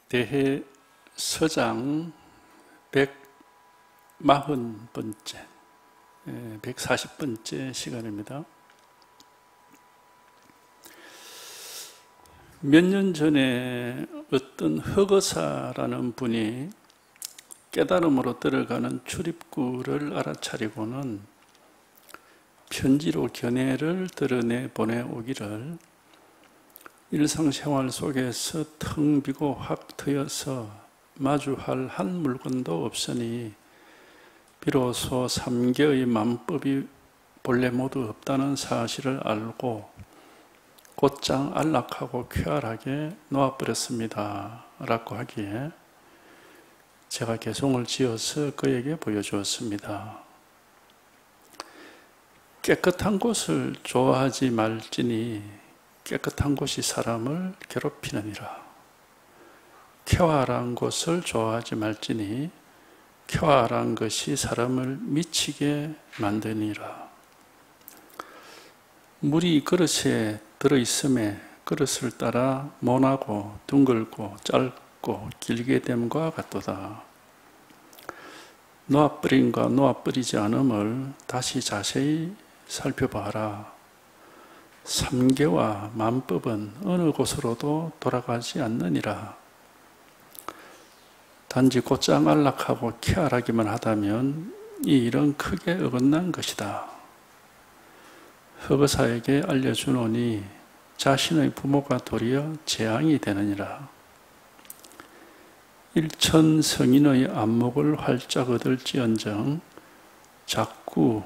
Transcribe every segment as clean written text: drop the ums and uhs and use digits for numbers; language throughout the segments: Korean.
대해 서장 140번째, 140번째 시간입니다. 몇 년 전에 어떤 흑어사라는 분이 깨달음으로 들어가는 출입구를 알아차리고는 편지로 견해를 드러내 보내오기를 일상생활 속에서 텅 비고 확 트여서 마주할 한 물건도 없으니 비로소 삼계의 만법이 본래 모두 없다는 사실을 알고 곧장 안락하고 쾌활하게 놓아버렸습니다 라고 하기에 제가 개송을 지어서 그에게 보여주었습니다. 깨끗한 곳을 좋아하지 말지니 깨끗한 곳이 사람을 괴롭히느니라. 쾌활한 곳을 좋아하지 말지니 쾌활한 것이 사람을 미치게 만드니라. 물이 그릇에 들어있음에 그릇을 따라 모나고 둥글고 짧고 길게 됨과 같도다. 놓아버림과 놓아버리지 않음을 다시 자세히 살펴봐라. 삼계와 만법은 어느 곳으로도 돌아가지 않느니라. 단지 곧장 안락하고 쾌활하기만 하다면 이 일은 크게 어긋난 것이다. 흑어사에게 알려주노니 자신의 부모가 도리어 재앙이 되느니라. 일천성인의 안목을 활짝 얻을지언정 자꾸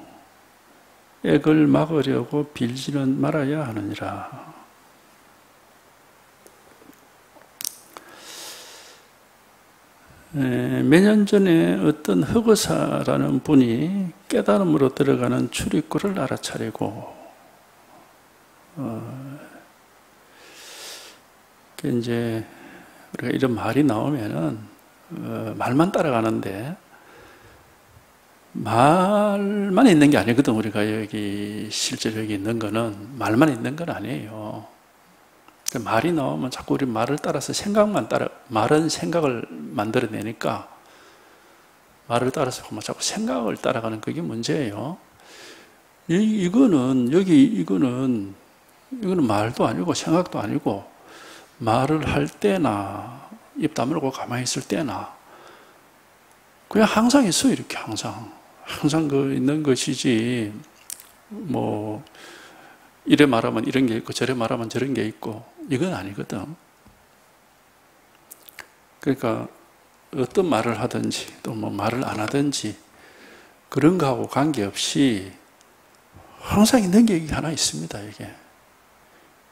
액을 막으려고 빌지는 말아야 하느니라. 몇 년 전에 어떤 흑어사라는 분이 깨달음으로 들어가는 출입구를 알아차리고 이제 우리가 이런 말이 나오면은 말만 따라가는데 말만 있는 게 아니거든. 우리가 여기 실제로 여기 있는 거는 말만 있는 건 아니에요. 말이 나오면 자꾸 우리 말을 따라서 생각만 따라, 말은 생각을 만들어내니까 말을 따라서 자꾸 생각을 따라가는 그게 문제예요. 이거는 말도 아니고 생각도 아니고 말을 할 때나 입 다물고 가만히 있을 때나 그냥 항상 있어요. 이렇게 항상 그 있는 것이지 뭐 이래 말하면 이런 게 있고 저래 말하면 저런 게 있고 이건 아니거든. 그러니까 어떤 말을 하든지 또 뭐 말을 안 하든지 그런 거하고 관계없이 항상 있는 게 하나 있습니다.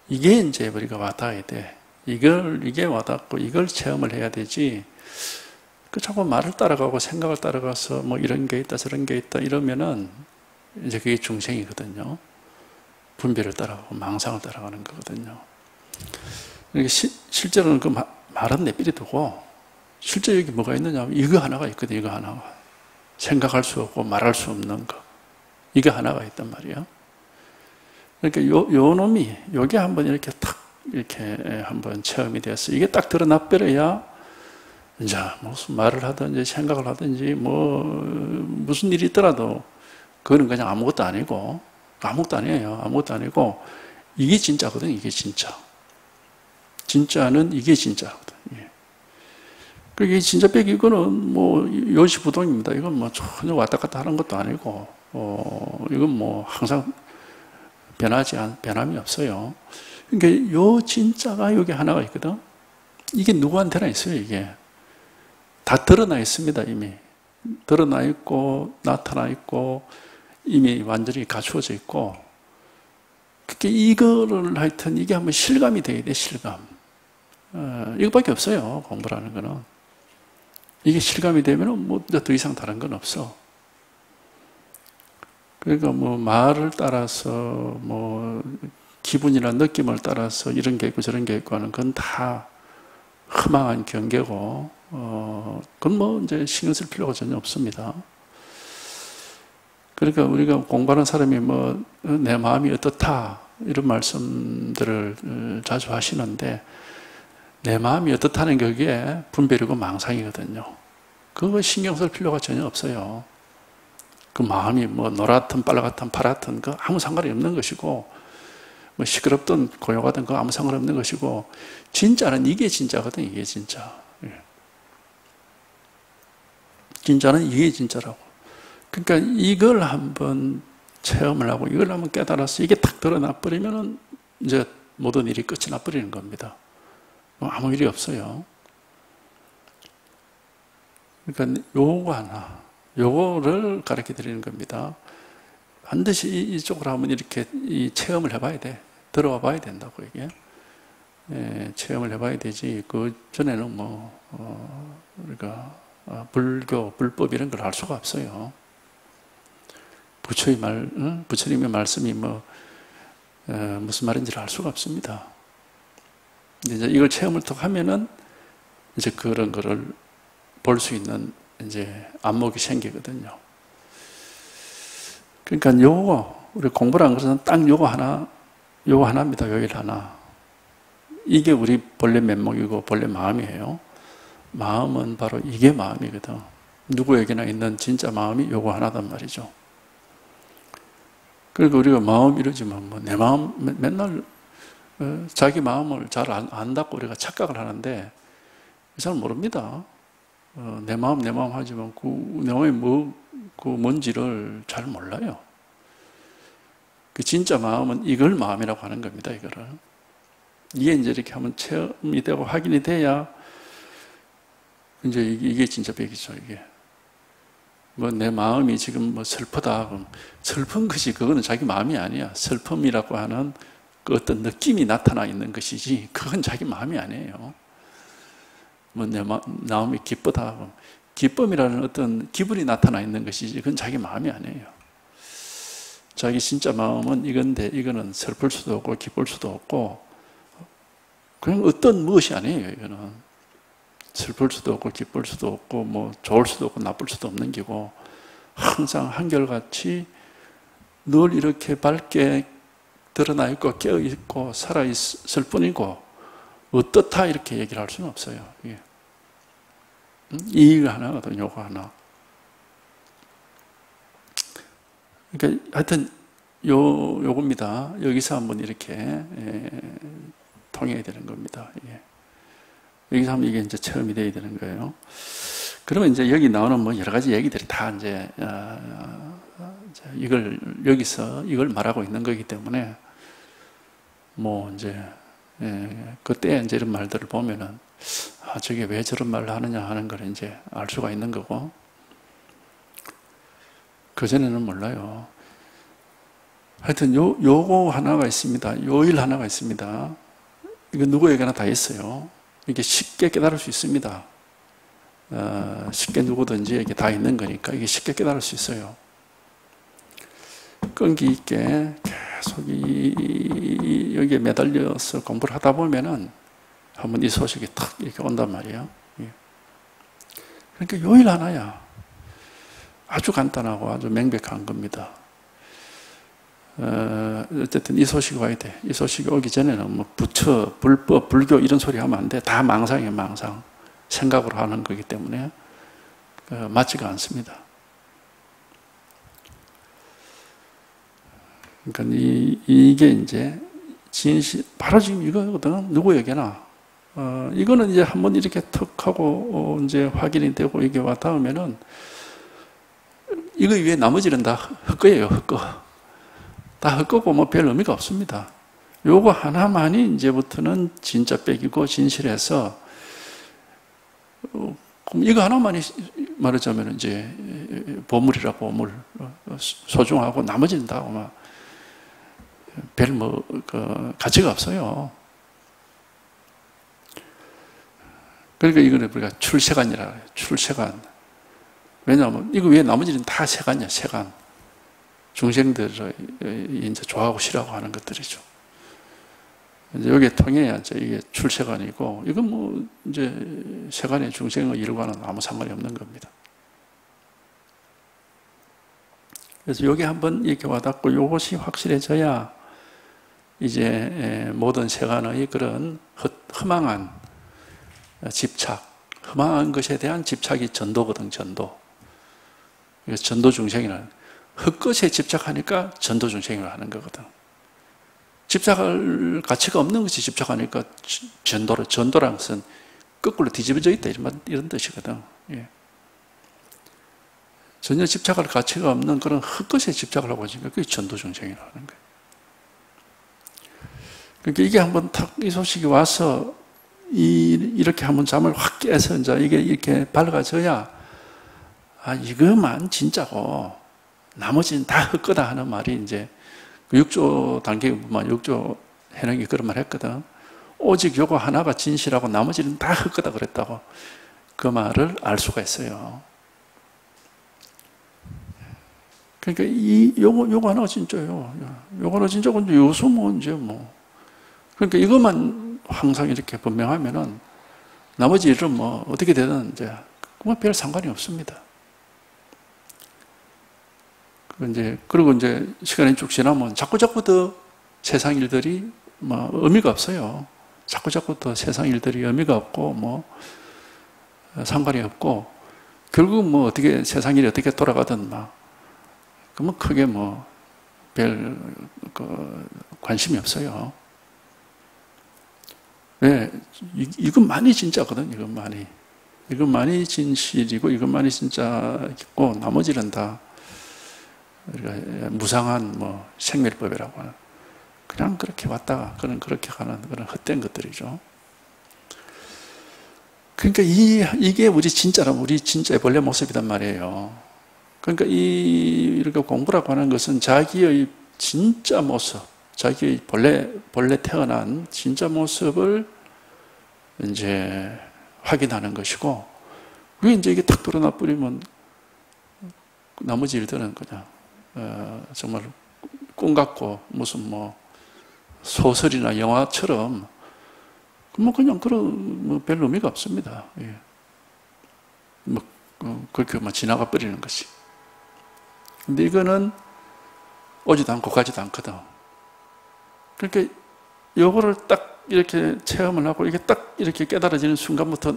이게 이제 우리가 와닿아야 돼. 이게 와닿고 이걸 체험을 해야 되지. 그 자꾸 말을 따라가고 생각을 따라가서 뭐 이런 게 있다 저런 게 있다 이러면은 이제 그게 중생이거든요. 분별을 따라가고 망상을 따라가는 거거든요. 그러니까 실제로는 그 말은 내버려 두고 실제 여기 뭐가 있느냐 하면 이거 하나가 있거든요. 이거 하나가 생각할 수 없고 말할 수 없는 거 이게 하나가 있단 말이에요. 그러니까 요 놈이 요게 한번 이렇게 탁 이렇게 한번 체험이 돼서 이게 딱 드러나 버려야 이제 무슨 말을 하든지 생각을 하든지 뭐 무슨 일이 있더라도 그거는 그냥 아무것도 아니고 아무것도 아니에요. 아무것도 아니고 이게 진짜거든. 이게 진짜. 진짜는 이게 진짜거든. 그게 진짜 빼기 이거는 뭐 요시부동입니다. 이건 뭐 전혀 왔다 갔다 하는 것도 아니고 이건 뭐 항상 변함이 없어요. 그러니까 요 진짜가 여기 하나가 있거든. 이게 누구한테나 있어요. 이게 다 드러나 있습니다. 이미 드러나 있고 나타나 있고 이미 완전히 갖추어져 있고 그게 이거를 하여튼 이게 한번 실감이 돼야 돼. 실감. 이거밖에 없어요. 공부라는 거는 이게 실감이 되면 뭐 더 이상 다른 건 없어. 그러니까 뭐 말을 따라서 뭐 기분이나 느낌을 따라서 이런 게 있고 저런 게 있고 하는 건 다 허망한 경계고 그건 뭐 이제 신경 쓸 필요가 전혀 없습니다. 그러니까 우리가 공부하는 사람이 뭐 내 마음이 어떻다 이런 말씀들을 자주 하시는데 내 마음이 어떻다는 게 그게 분별이고 망상이거든요. 그거 신경 쓸 필요가 전혀 없어요. 그 마음이 뭐 노랗든 빨갛든 파랗든 그 아무 상관이 없는 것이고, 뭐 시끄럽든 고요하든 그 아무 상관없는 것이고, 진짜는 이게 진짜거든. 이게 진짜. 진짜는 이게 진짜라고. 그러니까 이걸 한번 체험을 하고 이걸 한번 깨달아서 이게 탁 드러나 버리면은 이제 모든 일이 끝이 나 버리는 겁니다. 아무 일이 없어요. 그러니까 요거 하나, 요거를 가르쳐 드리는 겁니다. 반드시 이쪽으로 한번 이렇게 이 체험을 해봐야 돼. 들어와 봐야 된다고 이게. 예, 체험을 해봐야 되지. 그 전에는 뭐 우리가 불교, 불법 이런 걸 알 수가 없어요. 부처의 말, 부처님의 말씀이 무슨 말인지를 알 수가 없습니다. 이제 이걸 체험을 또 하면은 이제 그런 거를 볼 수 있는 이제 안목이 생기거든요. 그러니까 요거, 우리 공부를 한 것은 딱 요거 하나입니다. 요 일 하나. 이게 우리 본래 면목이고 본래 마음이에요. 마음은 바로 이게 마음이거든. 누구에게나 있는 진짜 마음이 요거 하나단 말이죠. 그리고 우리가 마음 이러지만 뭐 내 마음 맨날 자기 마음을 잘 안다고 우리가 착각을 하는데 잘 모릅니다. 내 마음 하지만 그 내 마음이 그 뭔지를 잘 몰라요. 그 진짜 마음은 이걸 마음이라고 하는 겁니다. 이거를. 이게 이제 이렇게 한번 체험이 되고 확인이 돼야 이제 이게 진짜 백이죠. 이게 뭐 내 마음이 지금 뭐 슬프다. 그럼 슬픈 것이 그거는 자기 마음이 아니야. 슬픔이라고 하는 그 어떤 느낌이 나타나 있는 것이지 그건 자기 마음이 아니에요. 뭐 내 마음이 기쁘다. 그럼 기쁨이라는 어떤 기분이 나타나 있는 것이지 그건 자기 마음이 아니에요. 자기 진짜 마음은 이건데 이거는 슬플 수도 없고 기쁠 수도 없고 그냥 어떤 무엇이 아니에요. 이거는 슬플 수도 없고 기쁠 수도 없고 뭐 좋을 수도 없고 나쁠 수도 없는 기고 항상 한결같이 늘 이렇게 밝게 드러나 있고 깨어 있고 살아 있을 뿐이고 어떻다 이렇게 얘기를 할 수는 없어요. 이게. 이거 하나거든요. 요거 하나. 그러니까 하여튼 요겁니다. 여기서 한번 이렇게 통해야 되는 겁니다. 이게. 여기서 하면 이게 이제 체험이 돼야 되는 거예요. 그러면 이제 여기 나오는 뭐 여러 가지 얘기들이 다 이제 이걸 여기서 이걸 말하고 있는 거기 때문에 뭐 이제 그때 이제 이런 말들을 보면은 저게 왜 저런 말을 하느냐 하는 걸 이제 알 수가 있는 거고 그 전에는 몰라요. 하여튼 요거 하나가 있습니다. 요 일 하나가 있습니다. 이거 누구에게나 다 있어요. 이게 쉽게 깨달을 수 있습니다. 쉽게 누구든지 이게 다 있는 거니까 이게 쉽게 깨달을 수 있어요. 끈기 있게 계속 여기에 매달려서 공부를 하다 보면은 한번 이 소식이 탁 이렇게 온단 말이에요. 그러니까 요일 하나야. 아주 간단하고 아주 명백한 겁니다. 어쨌든 이 소식이 와야 돼. 이 소식이 오기 전에는 뭐 부처, 불법, 불교 이런 소리 하면 안 돼. 다 망상이에요, 망상. 생각으로 하는 거기 때문에 맞지가 않습니다. 그러니까 이게 이제 진실, 바로 지금 이거거든. 누구에게나. 이거는 이제 한번 이렇게 턱 하고 이제 확인이 되고 이게 와 닿으면은 이거 위에 나머지는 다 헛거예요, 헛거. 다 헛거고 뭐 별 의미가 없습니다. 요거 하나만이 이제부터는 진짜 백이고 진실해서 그럼 이거 하나만이 말하자면 이제 보물이라 보물 소중하고 나머지는 다 별 가치가 없어요. 그러니까 이거는 우리가 출세관이라 해요. 출세관. 왜냐하면 이거 위에 나머지는 다 세관이야, 세관. 중생들을 이제 좋아하고 싫어하고 하는 것들이죠. 이제 여기에 통해야 이게 출세관이고, 이건 뭐 이제 세관의 중생의 일과는 아무 상관이 없는 겁니다. 그래서 여기 한번 이렇게 와닿고 이것이 확실해져야 이제 모든 세간의 그런 허망한 집착, 험한 것에 대한 집착이 전도거든, 전도. 그래서 전도 중생이라는, 헛것에 집착하니까 전도 중생을 하는 거거든. 집착할 가치가 없는 것이 집착하니까 전도라는 것은 거꾸로 뒤집어져 있다, 이런 뜻이거든. 예. 전혀 집착할 가치가 없는 그런 헛것에 집착을 하고 있으니까 그게 전도 중생이라는 거예요. 그러니까 이게 한번 탁 이 소식이 와서 이렇게 한번 잠을 확 깨서 이제 이게 이렇게 밝아져야 아, 이것만 진짜고 나머지는 다 헛거다 하는 말이 이제 그 6조 단계 보면 6조 해능이 그런 말 했거든. 오직 요거 하나가 진실하고 나머지는 다 헛거다 그랬다고 그 말을 알 수가 있어요. 그러니까 요거 하나가 진짜예요. 요거 하나 진짜고 이제 요소면 이제 뭐. 그러니까 이것만 항상 이렇게 분명하면은 나머지 일은 뭐 어떻게 되든 이제 뭐 별 상관이 없습니다. 그리고 이제 시간이 쭉 지나면 자꾸 더 세상 일들이 뭐 의미가 없어요. 자꾸 더 세상 일들이 의미가 없고 뭐 상관이 없고 결국 뭐 어떻게 세상 일이 어떻게 돌아가든 막 그러면 크게 뭐 별 관심이 없어요. 왜? 이것만이 진짜거든, 이것만이 진실이고, 이것만이 진짜고, 나머지는 다 무상한 뭐 생멸법이라고 하는, 그냥 그렇게 왔다가, 그렇게 가는 그런 헛된 것들이죠. 그러니까 이게 우리 진짜의 본래 모습이란 말이에요. 그러니까 이렇게 공부라고 하는 것은 자기의 진짜 모습, 자기의 본래 태어난 진짜 모습을 이제 확인하는 것이고, 그게 이제 이게 탁 드러나 버리면 나머지 일들은 그냥 정말 꿈 같고 무슨 뭐 소설이나 영화처럼 뭐 그냥 그런 뭐 별 의미가 없습니다. 예. 뭐 그렇게 막 지나가 버리는 것이. 근데 이거는 오지도 않고 가지도 않거든. 그러니까 요거를 딱 이렇게 체험을 하고 이게 딱 이렇게 깨달아지는 순간부터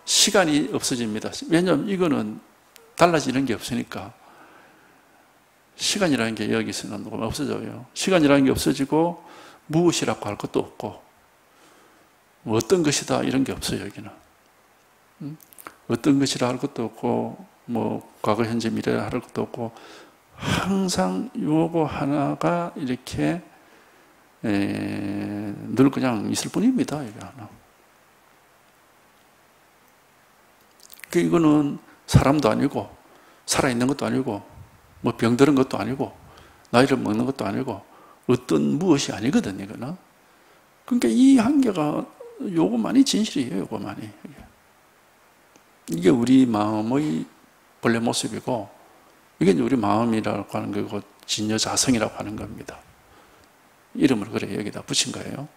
시간이 없어집니다. 왜냐하면 이거는 달라지는 게 없으니까. 시간이라는 게 여기서는 없어져요. 시간이라는 게 없어지고 무엇이라고 할 것도 없고 뭐 어떤 것이다 이런 게 없어요. 여기는. 어떤 것이라 할 것도 없고 뭐 과거, 현재, 미래라 할 것도 없고 항상 요거 하나가 이렇게 늘 그냥 있을 뿐입니다. 이게 하나. 이거는 사람도 아니고 살아있는 것도 아니고 뭐 병드는 것도 아니고 나이를 먹는 것도 아니고 어떤 무엇이 아니거든요. 이거는. 그러니까 이 한계가 요거만이 진실이에요. 요거만이. 이게 우리 마음의 본래 모습이고 이게 우리 마음이라고 하는 거고 진여자성이라고 하는 겁니다. 이름을 그래 여기다 붙인 거예요.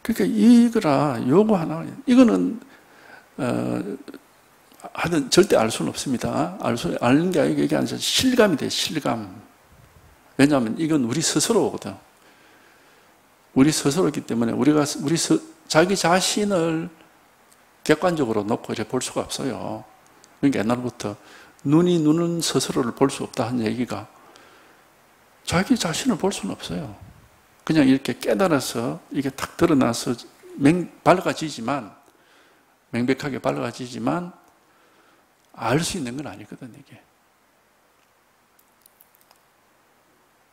그러니까 요거 하나, 이거는 하여튼 절대 알 수는 없습니다. 아는 게 아니고 이게 아니라 실감이 돼, 실감. 왜냐하면 이건 우리 스스로거든. 우리 스스로이기 때문에 자기 자신을 객관적으로 놓고 이렇게 볼 수가 없어요. 그러니까 옛날부터 눈은 스스로를 볼 수 없다 한 얘기가 자기 자신을 볼 수는 없어요. 그냥 이렇게 깨달아서 이게 탁 드러나서 밝아지지만 명백하게 밝아지지만 알 수 있는 건 아니거든 이게.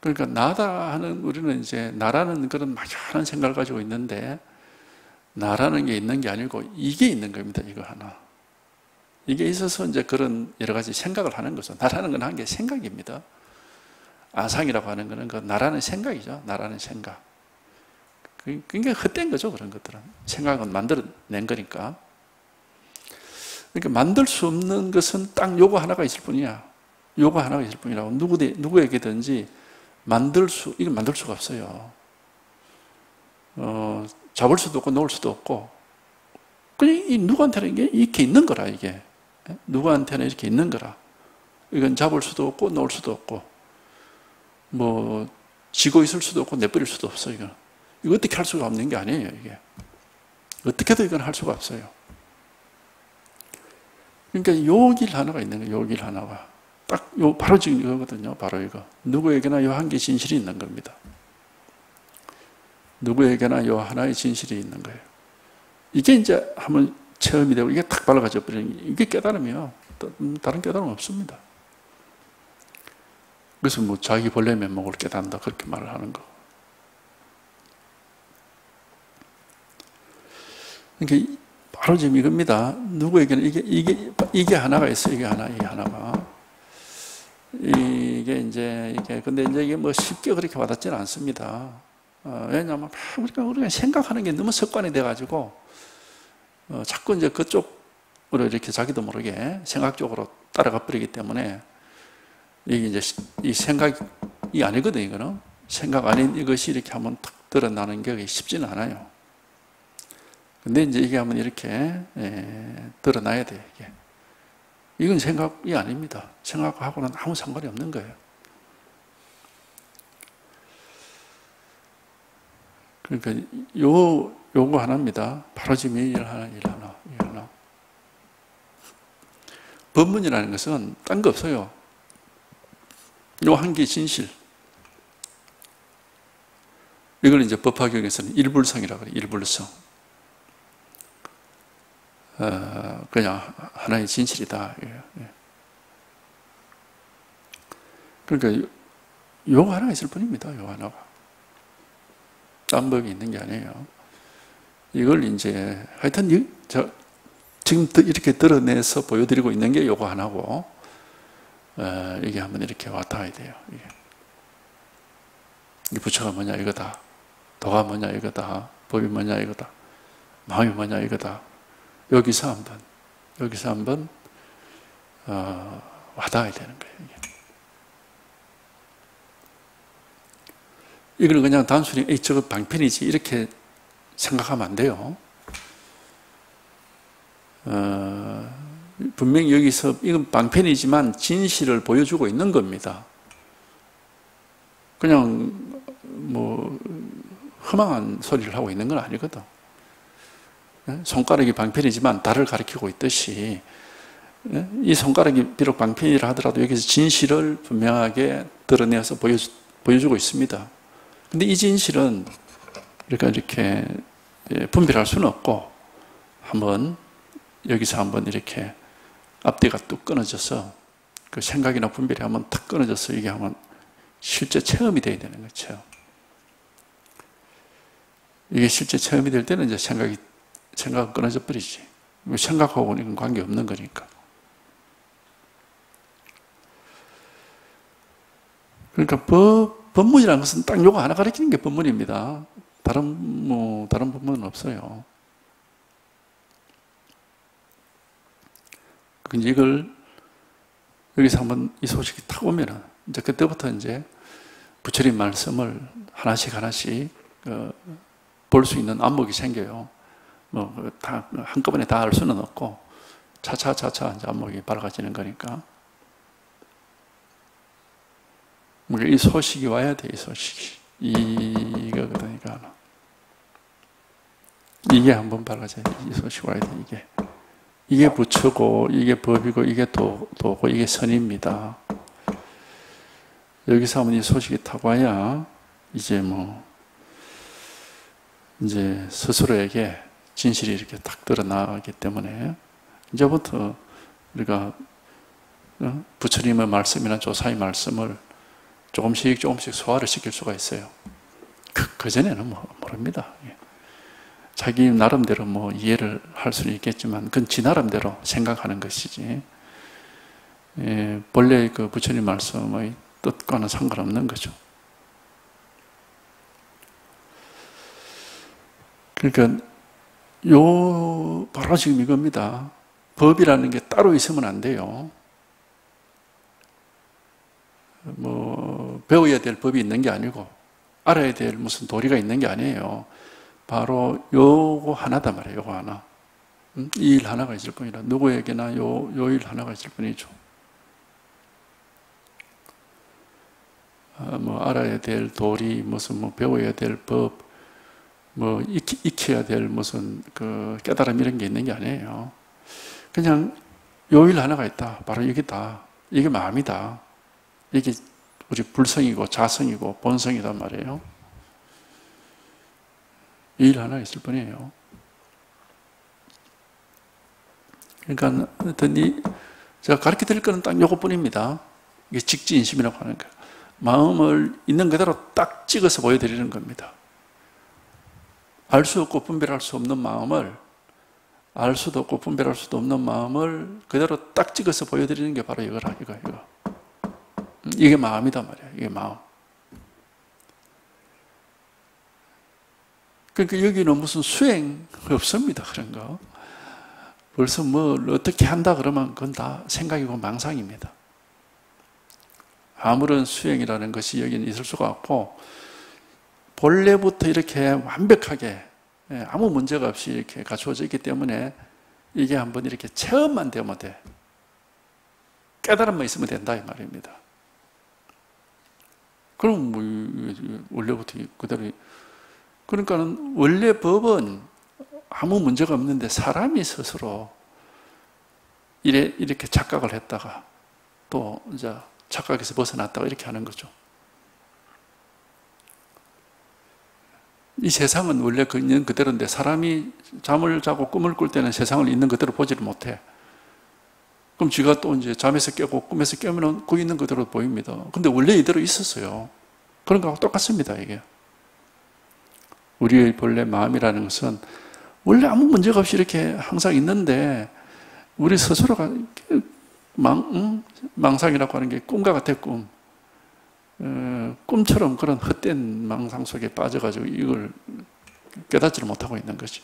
그러니까 나다 하는 우리는 이제 나라는 그런 막연한 생각을 가지고 있는데 나라는 게 있는 게 아니고 이게 있는 겁니다. 이거 하나. 이게 있어서 이제 그런 여러 가지 생각을 하는 거죠. 나라는 건 한 게 생각입니다. 아상이라고 하는 거는 그 나라는 생각이죠. 나라는 생각. 그게 헛된 거죠. 그런 것들은. 생각은 만들어낸 거니까. 그러니까 만들 수 없는 것은 딱 요거 하나가 있을 뿐이야. 요거 하나가 있을 뿐이라고. 누구에게든지 이건 만들 수가 없어요. 잡을 수도 없고 놓을 수도 없고. 그냥 누구한테는 이게 이렇게 있는 거라, 이게. 누구한테는 이렇게 있는 거라. 이건 잡을 수도 없고 놓을 수도 없고. 뭐, 지고 있을 수도 없고 내버릴 수도 없어, 이거. 이거 어떻게 할 수가 없는 게 아니에요, 이게. 어떻게도 이건 할 수가 없어요. 그러니까 요길 하나가 있는 거예요, 요길 하나가. 딱, 바로 지금 이거거든요, 바로 이거. 누구에게나 요 한 개 진실이 있는 겁니다. 누구에게나 요 하나의 진실이 있는 거예요. 이게 이제 한번 체험이 되고, 이게 탁 발라가져 버리는 게, 이게 깨달으면, 다른 깨달음은 없습니다. 그래서 뭐 자기 본래 면목을 깨닫는다, 그렇게 말을 하는 거. 그러니까 바로 지금 이겁니다. 누구에게는 이게 하나가 있어요. 이게 하나가. 근데 이제 이게 뭐 쉽게 그렇게 와닿지는 않습니다. 왜냐하면 우리가 생각하는 게 너무 습관이 돼가지고, 자꾸 이제 그쪽으로 이렇게 자기도 모르게 생각적으로 따라가 버리기 때문에, 이게 이제 이 생각이 아니거든요, 이거는. 생각 아닌 이것이 이렇게 한번 탁 드러나는 게 쉽지는 않아요. 근데 이제 이게 한번 이렇게 드러나야 돼요, 이게. 이건 생각이 아닙니다. 생각하고는 아무 상관이 없는 거예요. 그러니까 요거 하나입니다. 바로 지금 일 하나. 법문이라는 것은 딴 거 없어요. 요 한 개 진실. 이걸 이제 법화경에서는 일불성이라고 해요. 일불성. 그냥 하나의 진실이다. 그러니까 요거 하나 있을 뿐입니다. 요 하나가. 딴 법이 있는 게 아니에요. 이걸 이제 하여튼 지금 이렇게 드러내서 보여드리고 있는 게 요거 하나고, 이게 한번 이렇게 와닿아야 돼요. 이 부처가 뭐냐 이거다. 도가 뭐냐 이거다. 법이 뭐냐 이거다. 마음이 뭐냐 이거다. 여기서 한번 와닿아야 되는 거예요. 이걸 그냥 단순히 저거 방편이지 이렇게 생각하면 안 돼요. 분명히 여기서 이건 방편이지만 진실을 보여주고 있는 겁니다. 그냥 뭐 허망한 소리를 하고 있는 건 아니거든. 손가락이 방편이지만 달을 가리키고 있듯이, 이 손가락이 비록 방편이라 하더라도 여기서 진실을 분명하게 드러내서 보여주고 있습니다. 근데 이 진실은 우리가 이렇게 분별할 수는 없고, 여기서 한번 이렇게 앞뒤가 뚝 끊어져서 그 생각이나 분별이 한번 탁 끊어져서 이게 한번 실제 체험이 돼야 되는 거죠. 이게 실제 체험이 될 때는 이제 생각은 끊어져 버리지. 생각하고는 관계 없는 거니까. 그러니까 법문이라는 것은 딱 요거 하나 가르치는 게 법문입니다. 다른 법문은 없어요. 근데 이걸 여기서 한번 이 소식이 탁 오면은 이제 그때부터 이제 부처님 말씀을 하나씩 볼 수 있는 안목이 생겨요. 뭐 다 한꺼번에 다 알 수는 없고 차차 이제 안목이 밝아지는 거니까. 이 소식이 와야 돼, 이 소식이. 이거거든요. 이게 한번 밝아져야 돼. 이 소식이 와야 돼, 이게 부처고, 이게 법이고, 이게 도고, 이게 선입니다. 여기서 한번 이 소식이 탁 와야, 이제 스스로에게 진실이 이렇게 딱 드러나기 때문에, 이제부터 우리가 부처님의 말씀이나 조사의 말씀을 조금씩 소화를 시킬 수가 있어요. 그전에는 모릅니다. 자기 나름대로 이해를 할 수는 있겠지만, 그건 지 나름대로 생각하는 것이지, 본래 그 부처님 말씀의 뜻과는 상관없는 거죠. 그러니까, 바로 지금 이겁니다. 법이라는 게 따로 있으면 안 돼요. 배워야 될 법이 있는 게 아니고, 알아야 될 무슨 도리가 있는 게 아니에요. 바로 요거 하나단 말이에요, 요거 하나. 이 일 하나가 있을 뿐이라, 누구에게나 요 일 하나가 있을 뿐이죠. 알아야 될 도리, 배워야 될 법, 뭐 익혀야 될 무슨 그 깨달음 이런 게 있는 게 아니에요. 그냥 요일 하나가 있다. 바로 여기다. 이게 마음이다. 이게 우리 불성이고 자성이고 본성이란 말이에요. 이 일 하나 있을 뿐이에요. 그러니까 제가 가르쳐 드릴 거는 딱 요것뿐입니다. 이게 직지인심이라고 하는 거예요. 마음을 있는 그대로 딱 찍어서 보여드리는 겁니다. 알 수 없고 분별할 수 없는 마음을, 알 수도 없고 분별할 수도 없는 마음을 그대로 딱 찍어서 보여드리는 게 바로 이거라, 이거. 이게 마음이단 말이에요. 이게 마음. 그러니까 여기는 무슨 수행 없습니다. 그런 거. 벌써 뭘 어떻게 한다 그러면 그건 다 생각이고 망상입니다. 아무런 수행이라는 것이 여기는 있을 수가 없고, 본래부터 이렇게 완벽하게 아무 문제가 없이 이렇게 갖추어져 있기 때문에 이게 한번 이렇게 체험만 되면 돼. 깨달음만 있으면 된다 이 말입니다. 그럼 뭐 원래부터 그대로. 그러니까는 원래 법은 아무 문제가 없는데 사람이 스스로 이렇게 착각을 했다가 또 이제 착각에서 벗어났다가 이렇게 하는 거죠. 이 세상은 원래 있는 그대로인데 사람이 잠을 자고 꿈을 꿀 때는 세상을 있는 그대로 보지를 못해. 그럼 쥐가 또 이제 잠에서 깨고 꿈에서 깨면 그 있는 그대로 보입니다. 근데 원래 이대로 있었어요. 그런 거하고 똑같습니다, 이게. 우리의 본래 마음이라는 것은 원래 아무 문제가 없이 이렇게 항상 있는데 우리 스스로가 망상이라고 하는 게 꿈과 같아, 꿈. 꿈처럼 그런 헛된 망상 속에 빠져가지고 이걸 깨닫지를 못하고 있는 거지.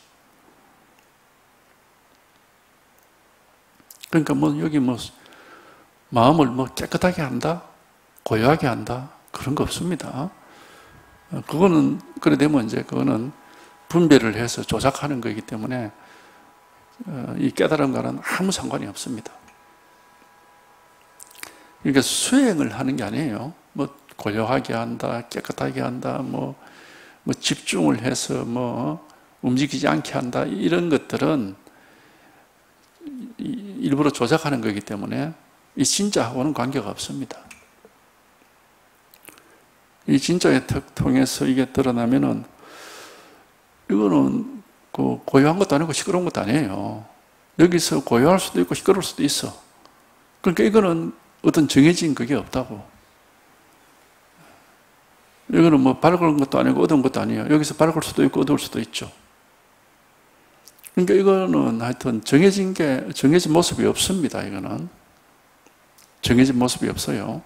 그러니까 뭐 여기 뭐 마음을 뭐 깨끗하게 한다, 고요하게 한다 그런 거 없습니다. 그거는 그래 되면 이제 그거는 분별을 해서 조작하는 거이기 때문에 이 깨달음과는 아무 상관이 없습니다. 그러니까 수행을 하는 게 아니에요. 뭐 고요하게 한다, 깨끗하게 한다, 뭐 집중을 해서 뭐 움직이지 않게 한다 이런 것들은 일부러 조작하는 거기 때문에 이 진짜하고는 관계가 없습니다. 이 진짜의 턱 통해서 이게 드러나면은 이거는 그 고요한 것도 아니고 시끄러운 것도 아니에요. 여기서 고요할 수도 있고 시끄러울 수도 있어. 그러니까 이거는 어떤 정해진 그게 없다고. 이거는 뭐 밝은 것도 아니고 어두운 것도 아니에요. 여기서 밝을 수도 있고 어두울 수도 있죠. 그러니까 이거는 하여튼 정해진 모습이 없습니다. 이거는 정해진 모습이 없어요.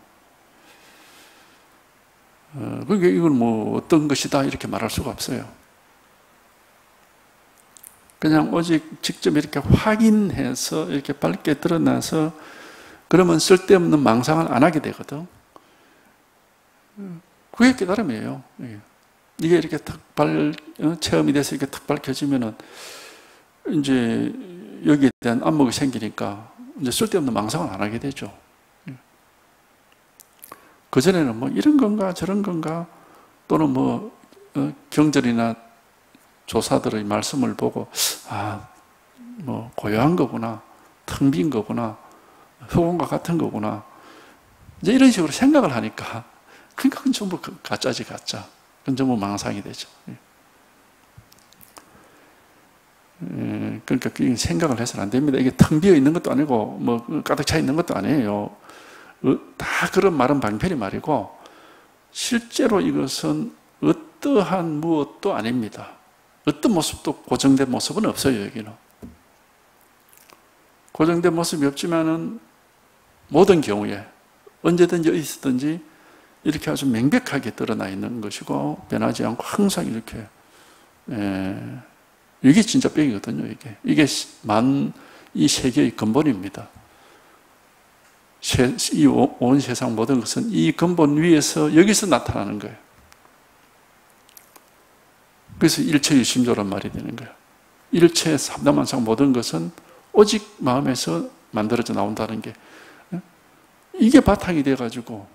그러니까 이건 뭐 어떤 것이다 이렇게 말할 수가 없어요. 그냥 오직 직접 이렇게 확인해서 이렇게 밝게 드러나서 그러면 쓸데없는 망상을 안 하게 되거든. 그게 깨달음이에요. 이게 이렇게 체험이 돼서 이렇게 탁 밝혀지면은 이제 여기에 대한 안목이 생기니까 이제 쓸데없는 망상을 안 하게 되죠. 그전에는 뭐 이런 건가 저런 건가 또는 뭐 경전이나 조사들의 말씀을 보고 뭐 고요한 거구나, 텅 빈 거구나, 흑원과 같은 거구나 이제 이런 식으로 생각을 하니까 그러니까 그건 전부 가짜지 가짜. 그건 전부 망상이 되죠. 그러니까 생각을 해서는 안 됩니다. 이게 텅 비어 있는 것도 아니고 뭐 가득 차 있는 것도 아니에요. 다 그런 말은 방편이 말이고 실제로 이것은 어떠한 무엇도 아닙니다. 어떤 모습도 고정된 모습은 없어요. 여기는 고정된 모습이 없지만은 모든 경우에 언제든지 어디서든지 이렇게 아주 명백하게 드러나 있는 것이고 변하지 않고 항상 이렇게 이게 진짜 빽이거든요. 이게 이 세계의 근본입니다. 이 온 세상 모든 것은 이 근본 위에서 여기서 나타나는 거예요. 그래서 일체유심조란 말이 되는 거예요. 일체 삼다만상 모든 것은 오직 마음에서 만들어져 나온다는 게 이게 바탕이 돼가지고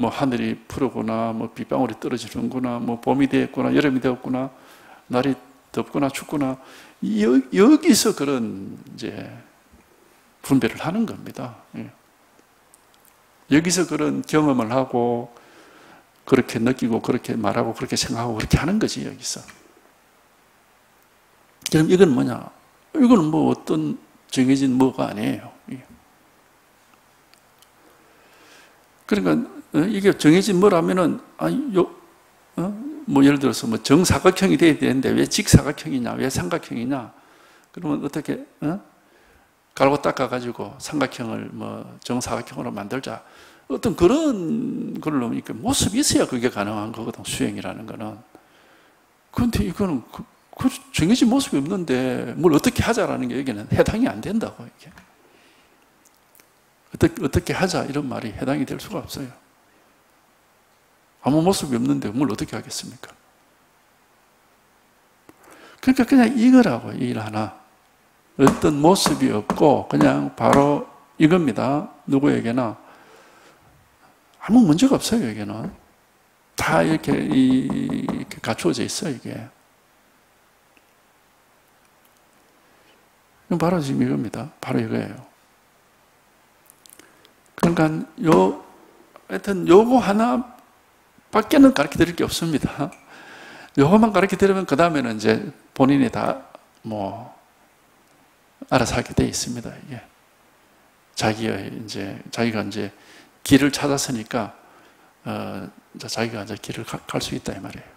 뭐 하늘이 푸르구나, 뭐 빗방울이 떨어지는구나, 뭐 봄이 되었구나, 여름이 되었구나, 날이 덥구나, 춥구나. 여기서 그런 이제 분별을 하는 겁니다. 여기서 그런 경험을 하고 그렇게 느끼고 그렇게 말하고 그렇게 생각하고 그렇게 하는 거지, 여기서. 그럼 이건 뭐냐? 이건 뭐 어떤 정해진 뭐가 아니에요. 그러니까 이게 정해진 뭐라면은 뭐 예를 들어서 뭐 정사각형이 돼야 되는데 왜 직사각형이냐, 왜 삼각형이냐? 그러면 어떻게 갈고 닦아가지고 삼각형을 뭐 정사각형으로 만들자. 어떤 그런 걸로 보니까 모습이 있어야 그게 가능한 거거든, 수행이라는 거는. 그런데 이거는 그 정해진 모습이 없는데 뭘 어떻게 하자라는 게 여기는 해당이 안 된다고, 이게. 어떻게 하자 이런 말이 해당이 될 수가 없어요. 아무 모습이 없는데 뭘 어떻게 하겠습니까? 그러니까 그냥 이거라고, 일 하나. 어떤 모습이 없고 그냥 바로 이겁니다. 누구에게나 아무 문제가 없어요. 여기는 다 이렇게 갖추어져 있어요. 이게 바로 지금 이겁니다. 바로 이거예요. 그러니까 하여튼 요거 하나밖에는 가르쳐 드릴 게 없습니다. 요거만 가르쳐 드리면 그 다음에는 이제 본인이 다 알아서 하게 돼 있습니다. 이게 자기가 이제 길을 찾았으니까 자기가 이제 길을 갈 수 있다 이 말이에요.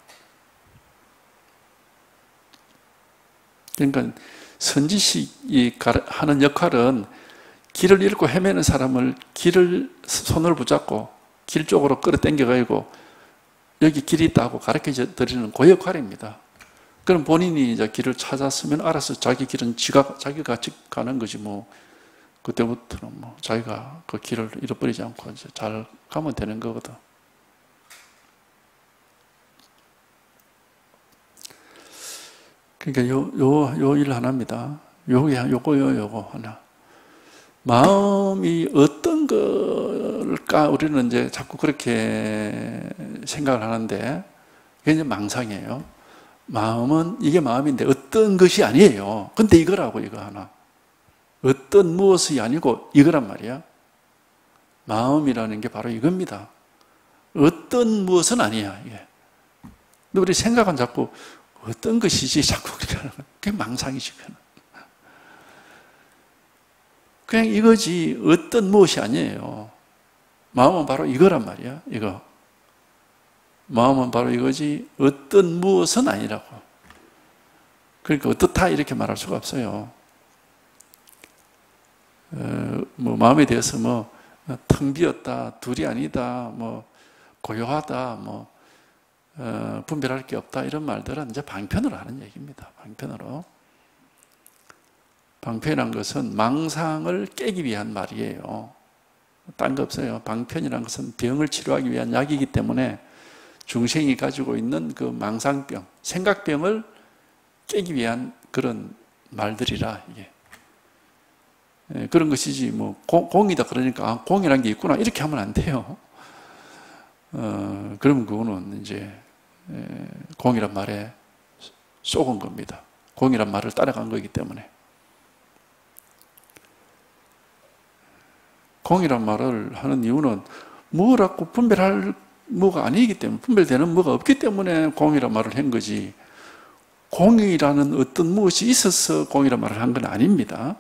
그러니까 선지식이 하는 역할은 길을 잃고 헤매는 사람을 길을 손을 붙잡고 길 쪽으로 끌어당겨가지고 여기 길이 있다고 가르쳐 드리는 그 역할입니다. 그럼 본인이 이제 길을 찾았으면 알아서 자기 길은 자기가 가는 거지 뭐. 그때부터는 뭐 자기가 그 길을 잃어버리지 않고 이제 잘 가면 되는 거거든. 그러니까 요 일 하나입니다. 요거 하나. 마음이 어떤 걸까 우리는 이제 자꾸 그렇게 생각을 하는데 그게 이제 망상이에요. 마음은 이게 마음인데 어떤 것이 아니에요. 근데 이거라고, 이거 하나. 어떤 무엇이 아니고 이거란 말이야. 마음이라는 게 바로 이겁니다. 어떤 무엇은 아니야, 이게. 근데 우리 생각은 자꾸 어떤 것이지 자꾸 그렇게 하는 거야. 그게 망상이지. 그냥 이거지 어떤 무엇이 아니에요. 마음은 바로 이거란 말이야, 이거. 마음은 바로 이거지 어떤 무엇은 아니라고. 그러니까 어떻다 이렇게 말할 수가 없어요. 뭐 마음에 대해서 뭐 텅 비었다, 둘이 아니다, 뭐 고요하다, 뭐 분별할 게 없다 이런 말들은 이제 방편으로 하는 얘기입니다. 방편으로. 방편이란 것은 망상을 깨기 위한 말이에요. 딴 거 없어요. 방편이란 것은 병을 치료하기 위한 약이기 때문에 중생이 가지고 있는 그 망상병, 생각병을 깨기 위한 그런 말들이라 이게. 그런 것이지 뭐 공이다 그러니까 공이라는 게 있구나 이렇게 하면 안 돼요. 그러면 그거는 이제 공이란 말에 속은 겁니다. 공이란 말을 따라간 거기 때문에. 공이란 말을 하는 이유는 뭐라고 분별할 뭐가 아니기 때문에, 분별되는 뭐가 없기 때문에 공이란 말을 한 거지, 공이라는 어떤 무엇이 있어서 공이란 말을 한 건 아닙니다.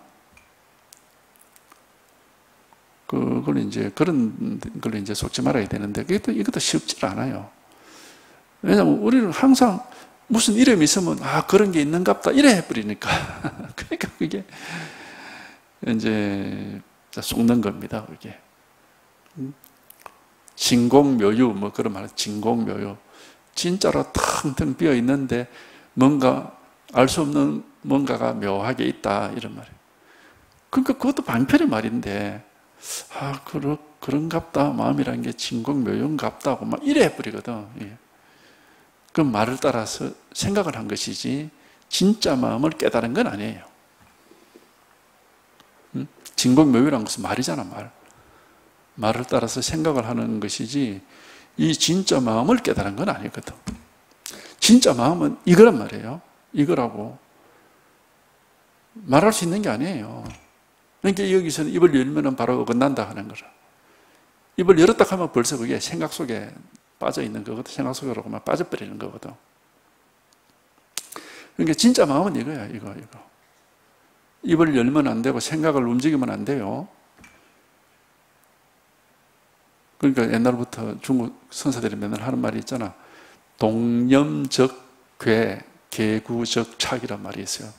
그걸 이제 그런 걸로 이제 속지 말아야 되는데 이것도 쉽지 않아요. 왜냐하면 우리는 항상 무슨 이름이 있으면 그런 게 있는갑다 이래 해버리니까. 그러니까 그게 이제 속는 겁니다. 그게 진공묘유 뭐 그런 말, 진공묘유. 진짜로 텅텅 비어 있는데 뭔가 알 수 없는 뭔가가 묘하게 있다 이런 말이에요. 그러니까 그것도 반편의 말인데 그런갑다, 마음이라는 게 진공묘유인갑다고 막 이래 해버리거든. 그 말을 따라서 생각을 한 것이지 진짜 마음을 깨달은 건 아니에요. 진공묘유라는 것은 말이잖아, 말. 말을 따라서 생각을 하는 것이지 이 진짜 마음을 깨달은 건 아니거든. 진짜 마음은 이거란 말이에요. 이거라고. 말할 수 있는 게 아니에요. 그러니까 여기서는 입을 열면 바로 어긋난다 하는 거라. 입을 열었다 하면 벌써 그게 생각 속에 빠져 있는 거거든. 생각 속으로만 빠져버리는 거거든. 그러니까 진짜 마음은 이거야, 이거. 입을 열면 안 되고 생각을 움직이면 안 돼요. 그러니까 옛날부터 중국 선사들이 맨날 하는 말이 있잖아. 동념적 괴, 개구적 착이란 말이 있어요.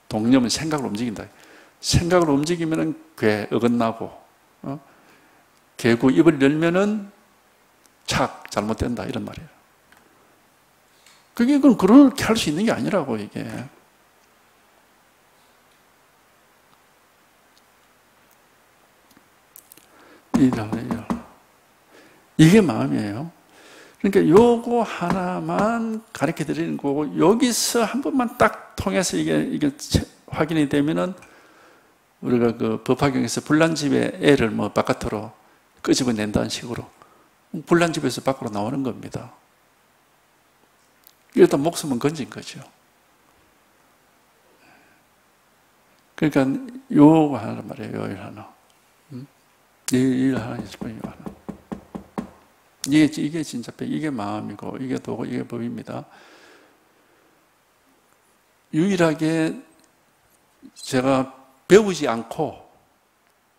동념은 생각을 움직인다. 생각을 움직이면 괴, 어긋나고, 개구, 입을 열면은 착, 잘못된다. 이런 말이에요. 그건 그렇게 할 수 있는 게 아니라고, 이게. 이게 마음이에요. 그러니까 요거 하나만 가르쳐 드리는 거고, 여기서 한 번만 딱 통해서 이게 확인이 되면은, 우리가 그 법화경에서 불난집에 애를 뭐 바깥으로 끄집어낸다는 식으로, 불난집에서 밖으로 나오는 겁니다. 이러다 목숨은 건진 거죠. 그러니까 요거 하나란 말이에요, 요 일 하나. 일 하나 있을 뿐이요, 하나. 이게 진짜 이게 마음이고, 이게 도고, 이게 법입니다. 유일하게 제가 배우지 않고,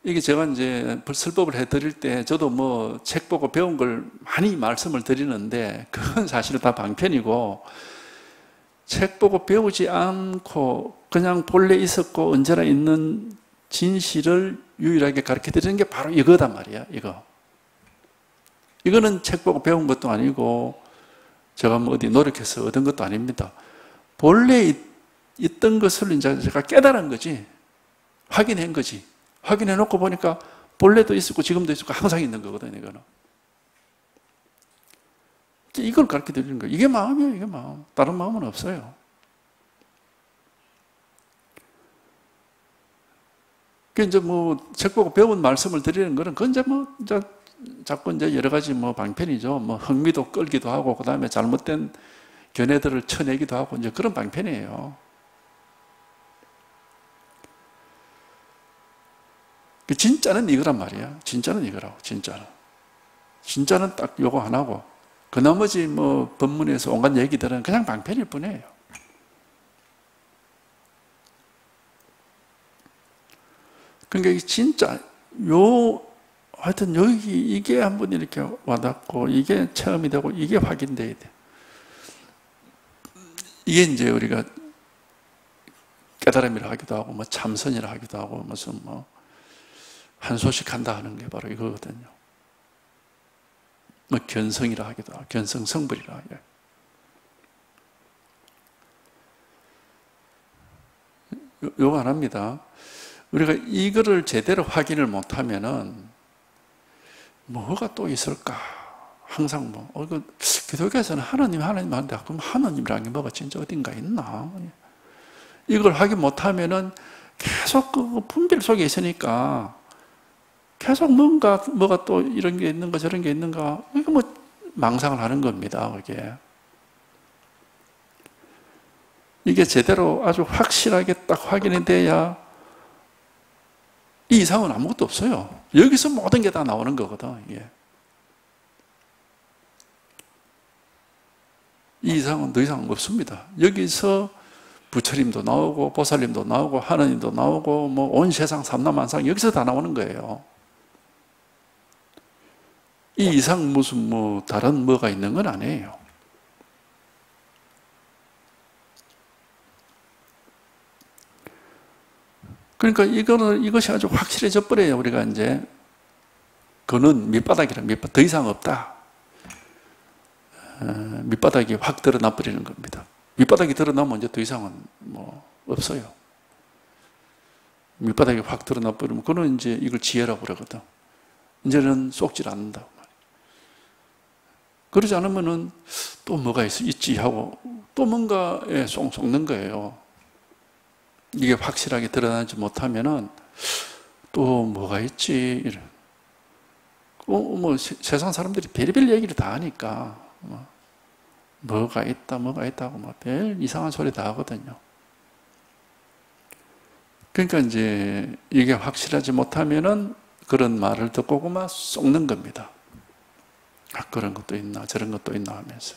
이게 제가 이제 설법을 해드릴 때, 저도 뭐 책 보고 배운 걸 많이 말씀을 드리는데, 그건 사실 다 방편이고, 책 보고 배우지 않고, 그냥 본래 있었고, 언제나 있는 진실을 유일하게 가르쳐 드리는 게 바로 이거단 말이야, 이거. 이거는 책 보고 배운 것도 아니고 제가 뭐 어디 노력해서 얻은 것도 아닙니다. 본래 있던 것을 이제 제가 깨달은 거지. 확인한 거지. 확인해 놓고 보니까 본래도 있었고 지금도 있었고 항상 있는 거거든요, 이거는. 이걸 가르쳐 드리는 거예요. 이게 마음이에요, 이게 마음. 다른 마음은 없어요. 그 이제 뭐 책 보고 배운 말씀을 드리는 거는 그건 이제 뭐 이제 자꾸 이제 여러 가지 뭐 방편이죠. 뭐 흥미도 끌기도 하고, 그 다음에 잘못된 견해들을 쳐내기도 하고, 이제 그런 방편이에요. 진짜는 이거란 말이야. 진짜는 이거라고, 진짜는. 진짜는 딱 요거 하나고, 그 나머지 뭐 법문에서 온갖 얘기들은 그냥 방편일 뿐이에요. 그러니까 진짜 하여튼 여기 이게 한번 이렇게 와닿고 이게 체험이 되고 이게 확인돼야 돼. 이게 이제 우리가 깨달음이라 하기도 하고 뭐 참선이라 하기도 하고 무슨 뭐 한소식 한다 하는 게 바로 이거거든요. 뭐 견성이라 하기도 하고 견성 성불이라 하기도 하고. 요거 안 합니다. 우리가 이거를 제대로 확인을 못하면은 뭐가 또 있을까? 항상 뭐, 기독교에서는 하나님 하는데, 그럼 하나님이라는 게 뭐가 진짜 어딘가 있나? 이걸 확인 못하면은 계속 그 분별 속에 있으니까 계속 뭐가 또 이런 게 있는가 저런 게 있는가, 이거 뭐 망상을 하는 겁니다, 그게. 이게 제대로 아주 확실하게 딱 확인이 돼야 이 이상은 아무것도 없어요. 여기서 모든 게 다 나오는 거거든, 이게. 이 이상은 더 이상 없습니다. 여기서 부처님도 나오고, 보살님도 나오고, 하느님도 나오고, 뭐 온 세상 삼라만상 여기서 다 나오는 거예요. 이 이상 무슨 뭐 다른 뭐가 있는 건 아니에요. 그러니까 이것이 아주 확실해져 버려요. 우리가 이제 그는 밑바닥이라, 더 이상 없다. 밑바닥이 확 드러나 버리는 겁니다. 밑바닥이 드러나면 이제 더 이상은 뭐 없어요. 밑바닥이 확 드러나 버리면 그는 이제 이걸 지혜라고 그러거든. 이제는 쏙질 않는다고 말이에요. 그러지 않으면은 또 뭐가 있지 하고 또 뭔가에 쏙 속는 거예요. 이게 확실하게 드러나지 못하면은 또 뭐가 있지? 이런. 뭐 세상 사람들이 별의별 얘기를 다 하니까 뭐가 있다고 뭐 별 이상한 소리 다 하거든요. 그러니까 이제 이게 확실하지 못하면은 그런 말을 듣고 그만 속는 겁니다. 아, 그런 것도 있나 저런 것도 있나 하면서.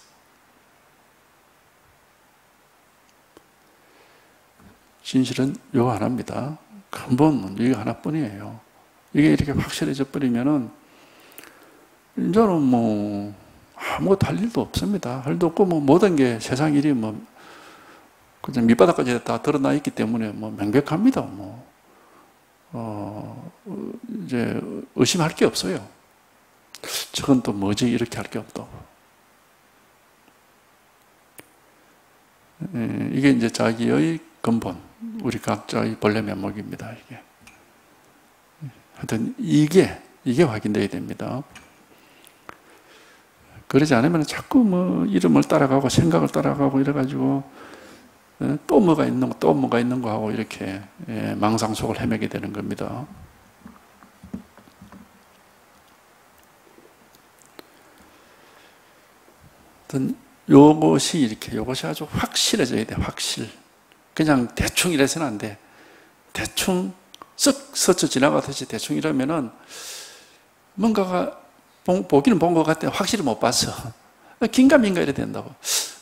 진실은 요 하나입니다. 근본은 이게 하나뿐이에요. 이게 이렇게 확실해져 버리면은 이제는 뭐 아무것도 할 일도 없습니다. 할 일도 없고 뭐 모든 게 세상 일이 뭐 그냥 밑바닥까지 다 드러나 있기 때문에 뭐 명백합니다. 이제 의심할 게 없어요. 저건 또 뭐지 이렇게 할 게 없다고. 이게 이제 자기의 근본, 우리 각자의 본래 면목입니다. 이게. 하여튼 이게 확인돼야 됩니다. 그러지 않으면 자꾸 뭐 이름을 따라가고 생각을 따라가고 이래가지고 또 뭐가 있는 거 하고 이렇게 망상 속을 헤매게 되는 겁니다. 요것이 아주 확실해져야 돼, 확실. 그냥 대충 이래서는 안 돼. 대충 쓱 스쳐 지나가듯이 대충 이러면은 뭔가가 보기는 본 것 같아. 확실히 못 봤어. 긴가민가 이래 된다고.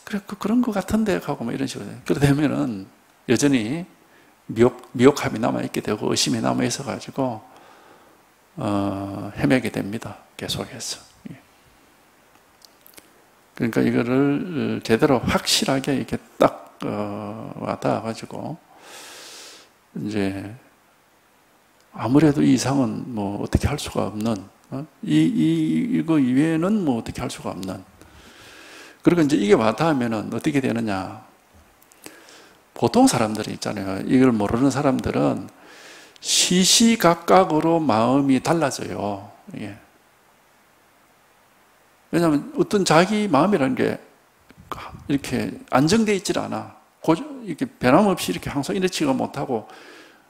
그래, 그런 것 같은데 하고 뭐 이런 식으로. 그러다 보면은 여전히 미혹함이 남아있게 되고 의심이 남아있어가지고, 헤매게 됩니다. 계속해서. 그러니까 이거를 제대로 확실하게 이렇게 딱, 와닿아가지고, 이제, 아무래도 이 이상은 뭐 어떻게 할 수가 없는, 이거 이외에는 뭐 어떻게 할 수가 없는. 그리고 이제 이게 와닿으면은 어떻게 되느냐. 보통 사람들이 있잖아요. 이걸 모르는 사람들은 시시각각으로 마음이 달라져요. 예. 왜냐하면 어떤 자기 마음이라는 게 이렇게 안정되어 있질 않아. 이렇게 변함없이 이렇게 항상 이렇지가 못하고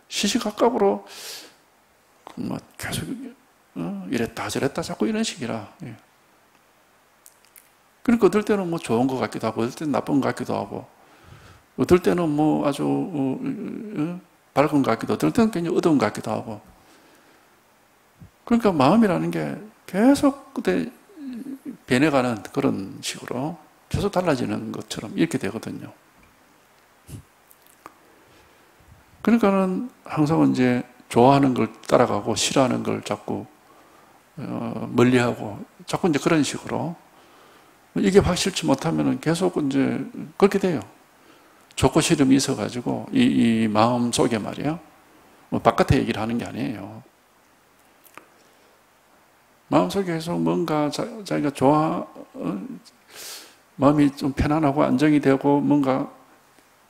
시시각각으로 뭐 계속 이랬다 저랬다 자꾸 이런 식이라. 예. 그러니까 어떨 때는 뭐 좋은 것 같기도 하고, 어떨 때는 나쁜 것 같기도 하고, 어떨 때는 뭐 아주 밝은 것 같기도 하고, 어떨 때는 굉장히 어두운 것 같기도 하고. 그러니까 마음이라는 게 계속 그때 변해가는 그런 식으로 계속 달라지는 것처럼 이렇게 되거든요. 그러니까는 항상 이제 좋아하는 걸 따라가고 싫어하는 걸 자꾸 멀리하고 자꾸 이제 그런 식으로 이게 확실치 못하면 계속 이제 그렇게 돼요. 좋고 싫음이 있어가지고 이 마음 속에 말이야. 뭐 바깥에 얘기를 하는 게 아니에요. 마음 속에 계속 뭔가 자기가 마음이 좀 편안하고 안정이 되고 뭔가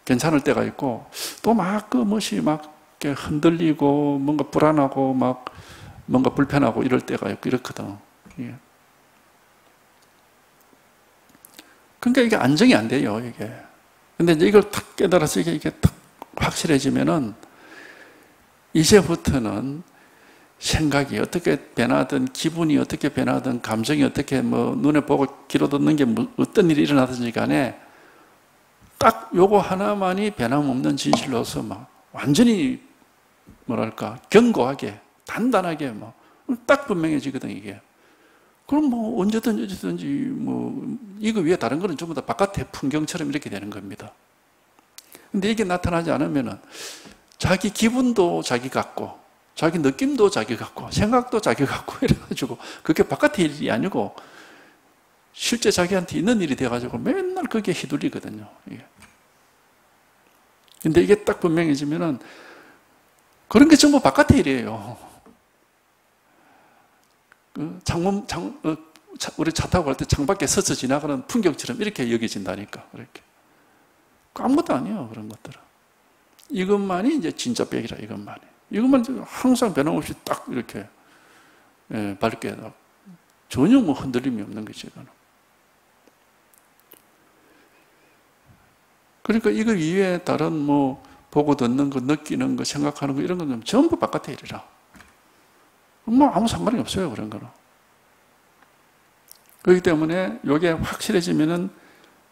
괜찮을 때가 있고 또 막 그 멋이 막 이렇게 흔들리고 뭔가 불안하고 막 뭔가 불편하고 이럴 때가 있고 이렇거든. 예. 그러니까 이게 안정이 안 돼요, 이게. 근데 이제 이걸 탁 깨달아서 이게 탁 확실해지면은 이제부터는 생각이 어떻게 변하든 기분이 어떻게 변하든 감정이 어떻게 뭐 눈에 보고 귀로 듣는 게 어떤 일이 일어나든지 간에 딱 요거 하나만이 변함없는 진실로서 막 완전히 뭐랄까 견고하게 단단하게 막 딱 분명해지거든 이게. 그럼 뭐 언제든지 뭐 이거 위에 다른 거는 전부 다 바깥의 풍경처럼 이렇게 되는 겁니다. 근데 이게 나타나지 않으면은 자기 기분도 자기 같고 자기 느낌도 자기 같고 생각도 자기 같고 이래가지고 그게 바깥의 일이 아니고 실제 자기한테 있는 일이 돼가지고 맨날 그게 휘둘리거든요. 이게. 근데 이게 딱 분명해지면은 그런 게 전부 바깥의 일이에요. 우리 차 타고 갈 때 창밖에 서서 지나가는 풍경처럼 이렇게 여겨진다니까. 이렇게. 아무것도 아니에요, 그런 것들은. 이것만이 이제 진짜 백이라, 이것만이. 이것만 항상 변함없이 딱 이렇게 밝게 전혀 뭐 흔들림이 없는 거지, 이거는. 그러니까 이거 이외에 다른 뭐 보고 듣는 거, 느끼는 거, 생각하는 거 이런 건 전부 바깥의 일이라. 뭐 아무 상관이 없어요, 그런 거는. 그렇기 때문에 이게 확실해지면은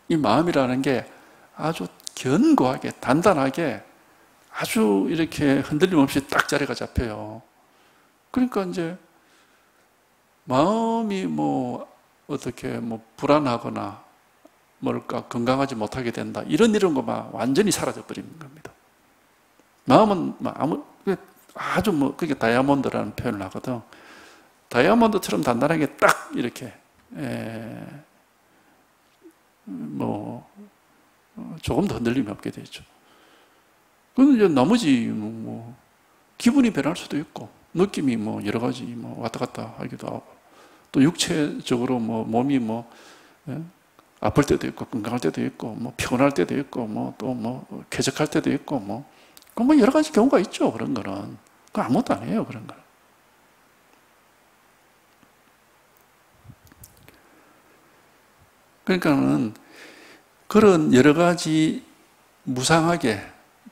이 마음이라는 게 아주 견고하게, 단단하게 아주 이렇게 흔들림 없이 딱 자리가 잡혀요. 그러니까 이제 마음이 뭐 어떻게 뭐 불안하거나 뭘까 건강하지 못하게 된다 이런 거만 완전히 사라져 버리는 겁니다. 마음은 아주 뭐 그게 다이아몬드라는 표현을 하거든. 다이아몬드처럼 단단하게 딱 이렇게 뭐 조금도 흔들림이 없게 되죠. 그런데 이제 나머지 뭐 기분이 변할 수도 있고 느낌이 뭐 여러 가지 뭐 왔다 갔다 하기도 하고 또 육체적으로 뭐 몸이 뭐 아플 때도 있고 건강할 때도 있고 뭐 피곤할 때도 있고 뭐 또 뭐 쾌적할 때도 있고 뭐 여러 가지 경우가 있죠. 그런 거는 그 아무것도 아니에요. 그런 거는. 그러니까는 그런 여러 가지 무상하게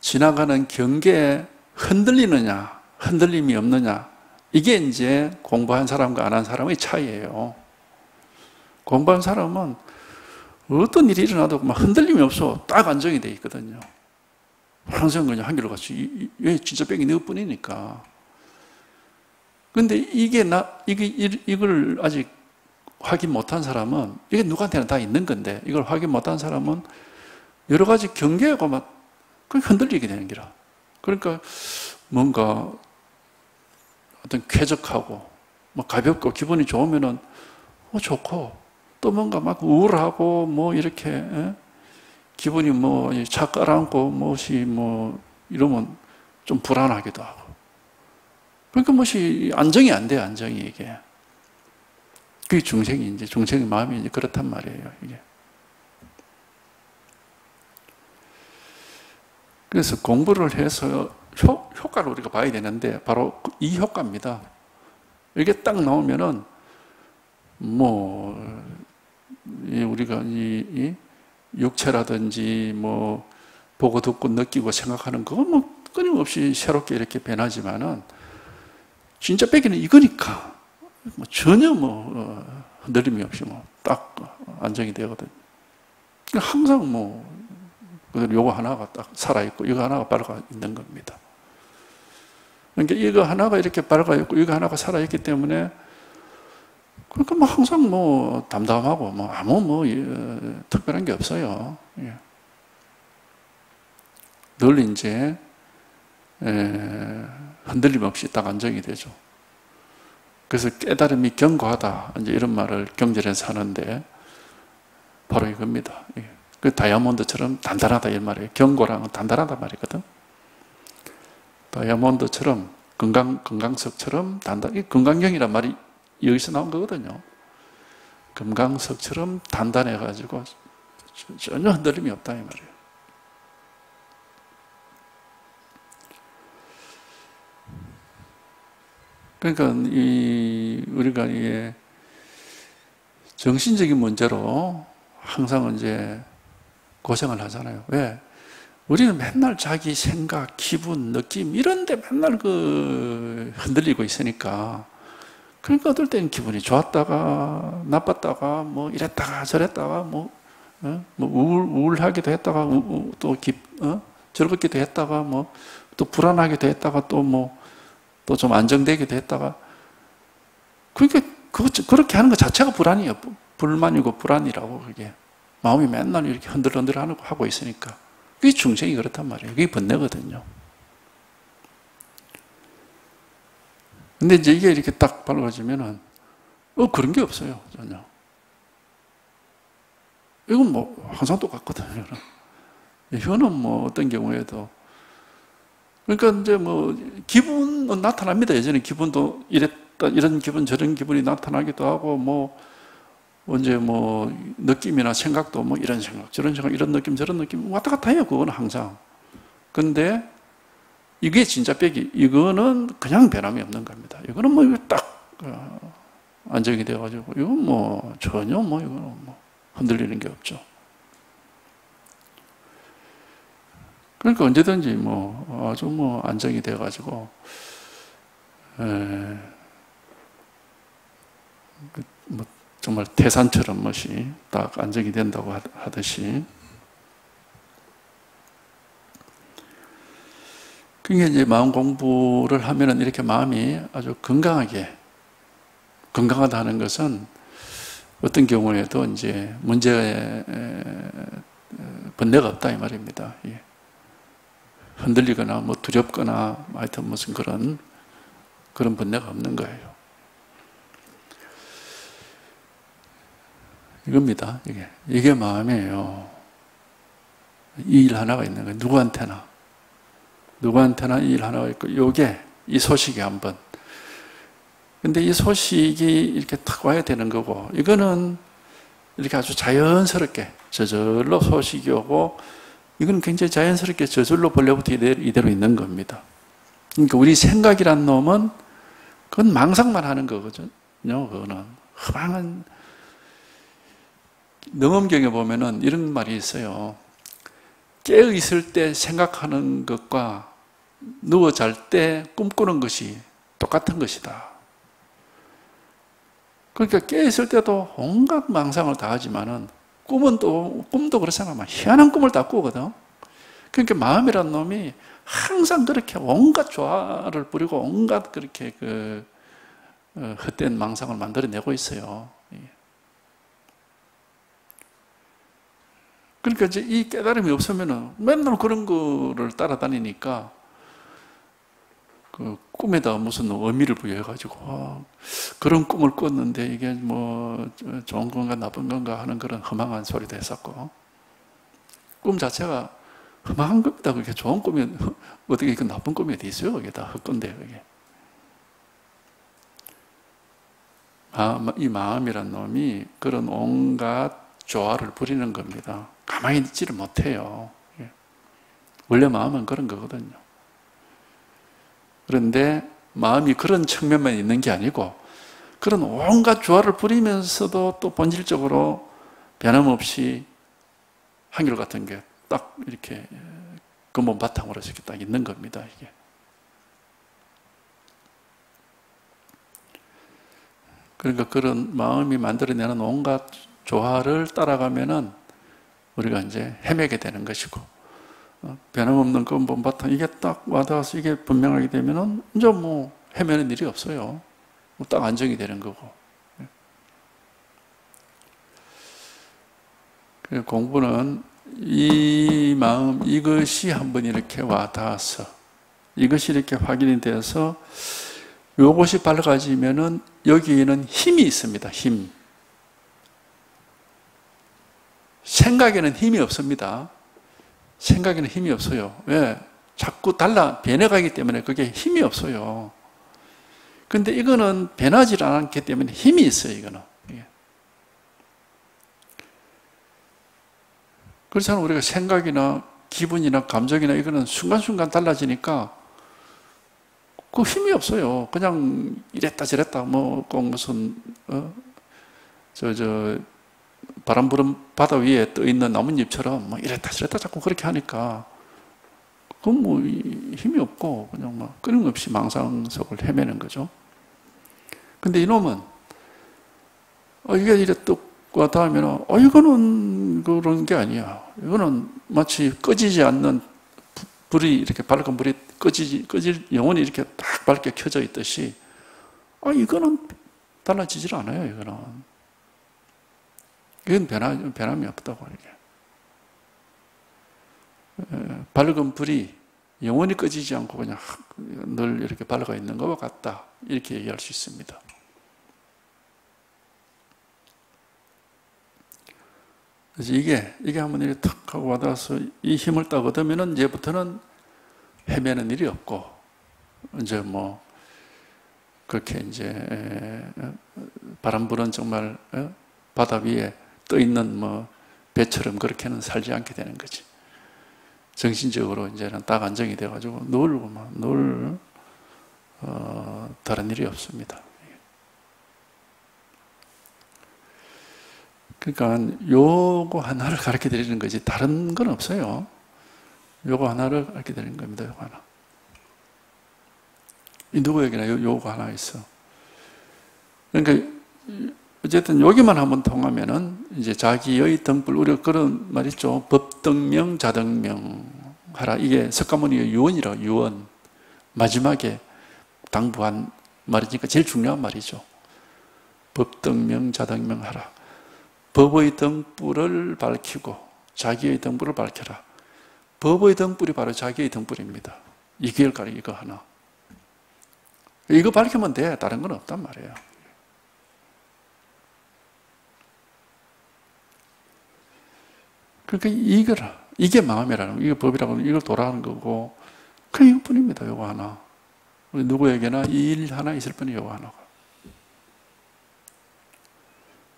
지나가는 경계에 흔들리느냐, 흔들림이 없느냐, 이게 이제 공부한 사람과 안 한 사람의 차이예요. 공부한 사람은 어떤 일이 일어나도 막 흔들림이 없어. 딱 안정이 돼 있거든요. 항상 그냥 한결같이. 왜 진짜 뺑이 너뿐이니까. 근데 이걸 아직 확인 못한 사람은, 이게 누구한테나 다 있는 건데, 이걸 확인 못한 사람은 여러 가지 경계가 막 흔들리게 되는 기라. 그러니까 뭔가 어떤 쾌적하고, 뭐 가볍고 기분이 좋으면은 좋고, 또 뭔가 막 우울하고, 뭐 이렇게, 기분이 뭐 차 깔아앉고, 무엇이 뭐 이러면 좀 불안하기도 하고. 그러니까 무엇이 안정이 안 돼요, 안정이 이게. 그게 중생의 마음이 이제 그렇단 말이에요, 이게. 그래서 공부를 해서 효과를 우리가 봐야 되는데, 바로 이 효과입니다. 이게 딱 나오면은, 뭐, 우리가 이 육체라든지, 뭐, 보고 듣고 느끼고 생각하는 그건 뭐 끊임없이 새롭게 이렇게 변하지만은, 진짜 빼기는 이거니까, 뭐 전혀 뭐, 흔들림이 없이 뭐, 딱 안정이 되거든요. 항상 뭐, 요거 하나가 딱 살아있고, 이거 하나가 밝아 있는 겁니다. 그러니까 이거 하나가 이렇게 밝아 있고, 이거 하나가 살아있기 때문에, 그러니까 뭐 항상 뭐 담담하고, 뭐 아무 뭐, 특별한 게 없어요. 예. 늘 이제, 흔들림 없이 딱 안정이 되죠. 그래서 깨달음이 견고하다. 이제 이런 말을 경전에서 하는데, 바로 이겁니다. 예. 그 다이아몬드처럼 단단하다 이 말이에요. 견고랑은 단단하다 말이거든. 다이아몬드처럼 금강석처럼 단단. 이 금강경이란 말이 여기서 나온 거거든요. 금강석처럼 단단해 가지고 전혀 흔들림이 없다 이 말이에요. 그러니까 우리가 이 정신적인 문제로 항상 이제 고생을 하잖아요. 왜? 우리는 맨날 자기 생각, 기분, 느낌 이런데 맨날 흔들리고 있으니까. 그러니까 어떨 때는 기분이 좋았다가 나빴다가 뭐 이랬다가 저랬다가 뭐 우울하기도 했다가 또 즐겁기도 했다가 뭐 또 불안하기도 했다가 또 뭐 또 좀 안정되기도 했다가. 그러니까 그렇게 하는 것 자체가 불안이에요. 불만이고 불안이라고. 그게 마음이 맨날 이렇게 흔들흔들 하고 있으니까. 그게 중생이 그렇단 말이에요. 그게 번뇌거든요. 근데 이제 이게 이렇게 딱 밝아지면은 그런 게 없어요. 전혀. 이건 뭐 항상 똑같거든요. 이거는 뭐 어떤 경우에도. 그러니까 이제 뭐 기분은 나타납니다. 예전에 기분도 이런 기분 저런 기분이 나타나기도 하고 뭐 언제 뭐 느낌이나 생각도 뭐 이런 생각 저런 생각 이런 느낌 저런 느낌 왔다 갔다 해요. 그거는 항상. 근데 이게 진짜 빼기 이거는 그냥 변함이 없는 겁니다. 이거는 뭐 이거 딱 안정이 돼가지고 이건 뭐 전혀 뭐 이거는 뭐 흔들리는 게 없죠. 그러니까 언제든지 뭐 아주 뭐 안정이 돼가지고 뭐 정말 태산처럼 멋이 딱 안정이 된다고 하듯이. 그게 이제 마음 공부를 하면은 이렇게 마음이 아주 건강하다는 것은 어떤 경우에도 이제 문제에 번뇌가 없다 이 말입니다. 흔들리거나 뭐 두렵거나 하여튼 무슨 그런 번뇌가 없는 거예요. 이겁니다. 이게 마음이에요. 이 일 하나가 있는 거예요. 누구한테나 이 일 하나가 있고, 이 소식이 한번. 근데 이 소식이 이렇게 탁 와야 되는 거고, 이거는 이렇게 아주 자연스럽게 저절로 소식이 오고, 이건 굉장히 자연스럽게 저절로 벌레부터 이대로 있는 겁니다. 그러니까 우리 생각이란 놈은 그건 망상만 하는 거거든요. 그거는 허망한. 능엄경에 보면은 이런 말이 있어요. 깨어 있을 때 생각하는 것과 누워 잘 때 꿈꾸는 것이 똑같은 것이다. 그러니까 깨어 있을 때도 온갖 망상을 다 하지만은 꿈도 그렇잖아. 희한한 꿈을 다 꾸거든. 그러니까 마음이란 놈이 항상 그렇게 온갖 조화를 부리고 온갖 그렇게 헛된 망상을 만들어내고 있어요. 그러니까 이제 이 깨달음이 없으면은 맨날 그런 거를 따라다니니까 그 꿈에다 무슨 의미를 부여해가지고 그런 꿈을 꿨는데 이게 뭐 좋은 건가 나쁜 건가 하는 그런 허망한 소리도 했었고, 꿈 자체가 허망한 겁니다. 그게 좋은 꿈이 어떻게 그 나쁜 꿈이 어디 있어요? 그게 다 헛건데 그게. 이 마음이란 놈이 그런 온갖 조화를 부리는 겁니다. 가만히 있지를 못해요. 원래 마음은 그런 거거든요. 그런데 마음이 그런 측면만 있는 게 아니고 그런 온갖 조화를 부리면서도 또 본질적으로 변함없이 한결같은 게 딱 이렇게 근본 바탕으로 이렇게 딱 있는 겁니다. 이게. 그러니까 그런 마음이 만들어내는 온갖 조화를 따라가면은 우리가 이제 헤매게 되는 것이고, 변함없는 근본 바탕, 이게 딱 와닿아서 이게 분명하게 되면은 이제 뭐 헤매는 일이 없어요. 딱 안정이 되는 거고. 공부는 이 마음, 이것이 한번 이렇게 와닿아서, 이것이 이렇게 확인이 돼서, 이것이 밝아지면은 여기에는 힘이 있습니다. 힘. 생각에는 힘이 없습니다. 생각에는 힘이 없어요. 왜? 자꾸 변해가기 때문에 그게 힘이 없어요. 근데 이거는 변하지 않기 때문에 힘이 있어요, 이거는. 그렇잖아. 우리가 생각이나 기분이나 감정이나 이거는 순간순간 달라지니까 그 힘이 없어요. 그냥 이랬다 저랬다 뭐 꼭 무슨 바람 부는 바다 위에 떠 있는 나뭇잎처럼 뭐 이랬다 저랬다 자꾸 그렇게 하니까 그건 뭐 힘이 없고 그냥 막 끊임없이 망상 속을 헤매는 거죠. 근데 이놈은 이게 이래 뚝 왔다 하면 이거는 그런 게 아니야. 이거는 마치 꺼지지 않는 불이 이렇게 밝은 불이 영원히 이렇게 딱 밝게 켜져 있듯이 이거는 달라지질 않아요. 이건 변함이 없다고 이게. 밝은 불이 영원히 꺼지지 않고 그냥 늘 이렇게 밝아 있는 것과 같다. 이렇게 얘기할 수 있습니다. 그래서 이게 한번 이렇게 탁 하고 와닿아서 이 힘을 딱 얻으면은 이제부터는 헤매는 일이 없고, 이제 뭐, 그렇게 이제, 바람 부는 정말, 바다 위에 떠 있는 뭐, 배처럼 그렇게는 살지 않게 되는 거지. 정신적으로 이제는 딱 안정이 돼가지고 늘 다른 일이 없습니다. 그러니까 요거 하나를 가르쳐 드리는 거지 다른 건 없어요. 요거 하나를 가르쳐 드리는 겁니다. 요거 하나. 이 누구에게나 요거 하나 있어. 그러니까 어쨌든 여기만 한번 통하면은 이제 자기의 등불, 우리가 그런 말 있죠. 법등명, 자등명 하라. 이게 석가모니의 유언이라, 유언. 마지막에 당부한 말이니까 제일 중요한 말이죠. 법등명, 자등명 하라. 법의 등불을 밝히고 자기의 등불을 밝혀라. 법의 등불이 바로 자기의 등불입니다. 이 길을 가리고 이거 하나. 이거 밝히면 돼. 다른 건 없단 말이에요. 그러니까 이게 마음이라는 거, 이게 법이라고 하면 이걸 돌아가는 거고, 그냥 이것뿐입니다. 이거 하나. 우리 누구에게나 이 일 하나 있을 뿐이 이거 하나가.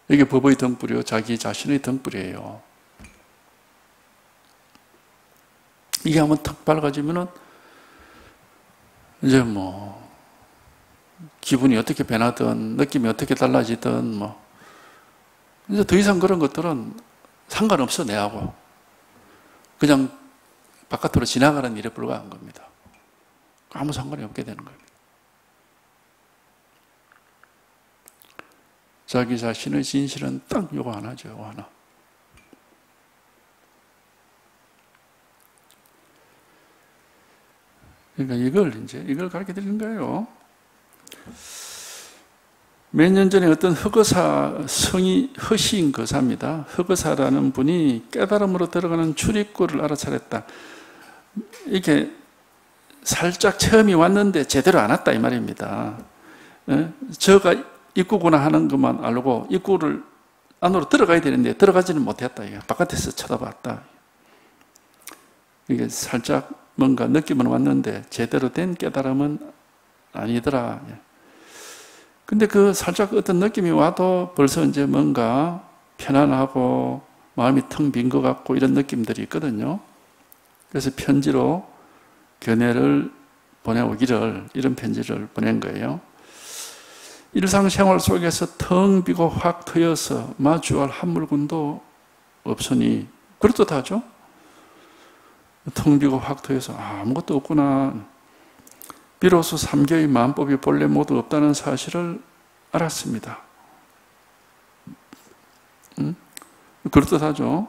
이게 법의 등불이요. 자기 자신의 등불이에요. 이게 한번 탁 밝아지면은, 이제 뭐, 기분이 어떻게 변하든, 느낌이 어떻게 달라지든, 뭐, 이제 더 이상 그런 것들은 상관없어, 내하고. 그냥 바깥으로 지나가는 일에 불과한 겁니다. 아무 상관이 없게 되는 겁니다. 자기 자신의 진실은 딱 요거 하나죠, 요거 하나. 그러니까 이걸 가르쳐 드리는 거예요. 몇 년 전에 어떤 허시인 거사입니다. 흑의사라는 분이 깨달음으로 들어가는 출입구를 알아차렸다. 이렇게 살짝 체험이 왔는데 제대로 안 왔다 이 말입니다. 저가 입구구나 하는 것만 알고 입구를 안으로 들어가야 되는데 들어가지는 못했다. 바깥에서 쳐다봤다. 이게 살짝 뭔가 느낌은 왔는데 제대로 된 깨달음은 아니더라. 근데 그 살짝 어떤 느낌이 와도 벌써 이제 뭔가 편안하고 마음이 텅 빈 것 같고 이런 느낌들이 있거든요. 그래서 편지로 견해를 보내오기를, 이런 편지를 보낸 거예요. 일상생활 속에서 텅 비고 확 트여서 마주할 한 물건도 없으니 그렇듯하죠? 텅 비고 확 트여서 아무것도 없구나. 비로소 삼계의 만법이 본래 모두 없다는 사실을 알았습니다. 그렇듯하죠?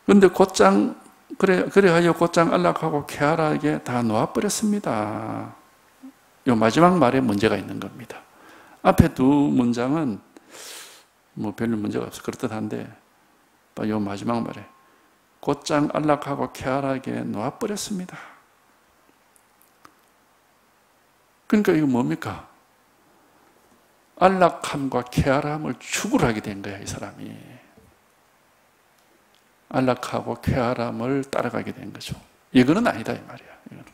그런데 곧장 그래하여 곧장 안락하고 쾌활하게 다 놓아버렸습니다. 이 마지막 말에 문제가 있는 겁니다. 앞에 두 문장은 뭐 별로 문제가 없어 그렇듯한데 이 마지막 말에 곧장 안락하고 쾌활하게 놓아버렸습니다. 그러니까 이거 뭡니까? 안락함과 쾌활함을 추구를 하게 된 거야, 이 사람이. 안락하고 쾌활함을 따라가게 된 거죠. 이거는 아니다, 이 말이야. 이거는.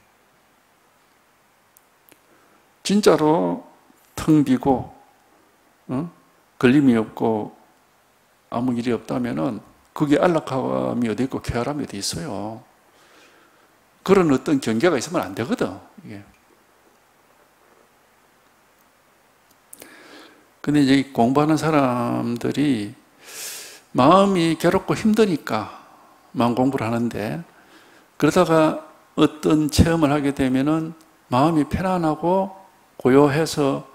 진짜로 텅 비고, 걸림이 없고, 아무 일이 없다면은, 그게 안락함이 어디 있고, 쾌활함이 어디 있어요. 그런 어떤 경계가 있으면 안 되거든, 이게. 근데 이제 공부하는 사람들이 마음이 괴롭고 힘드니까 마음 공부를 하는데 그러다가 어떤 체험을 하게 되면은 마음이 편안하고 고요해서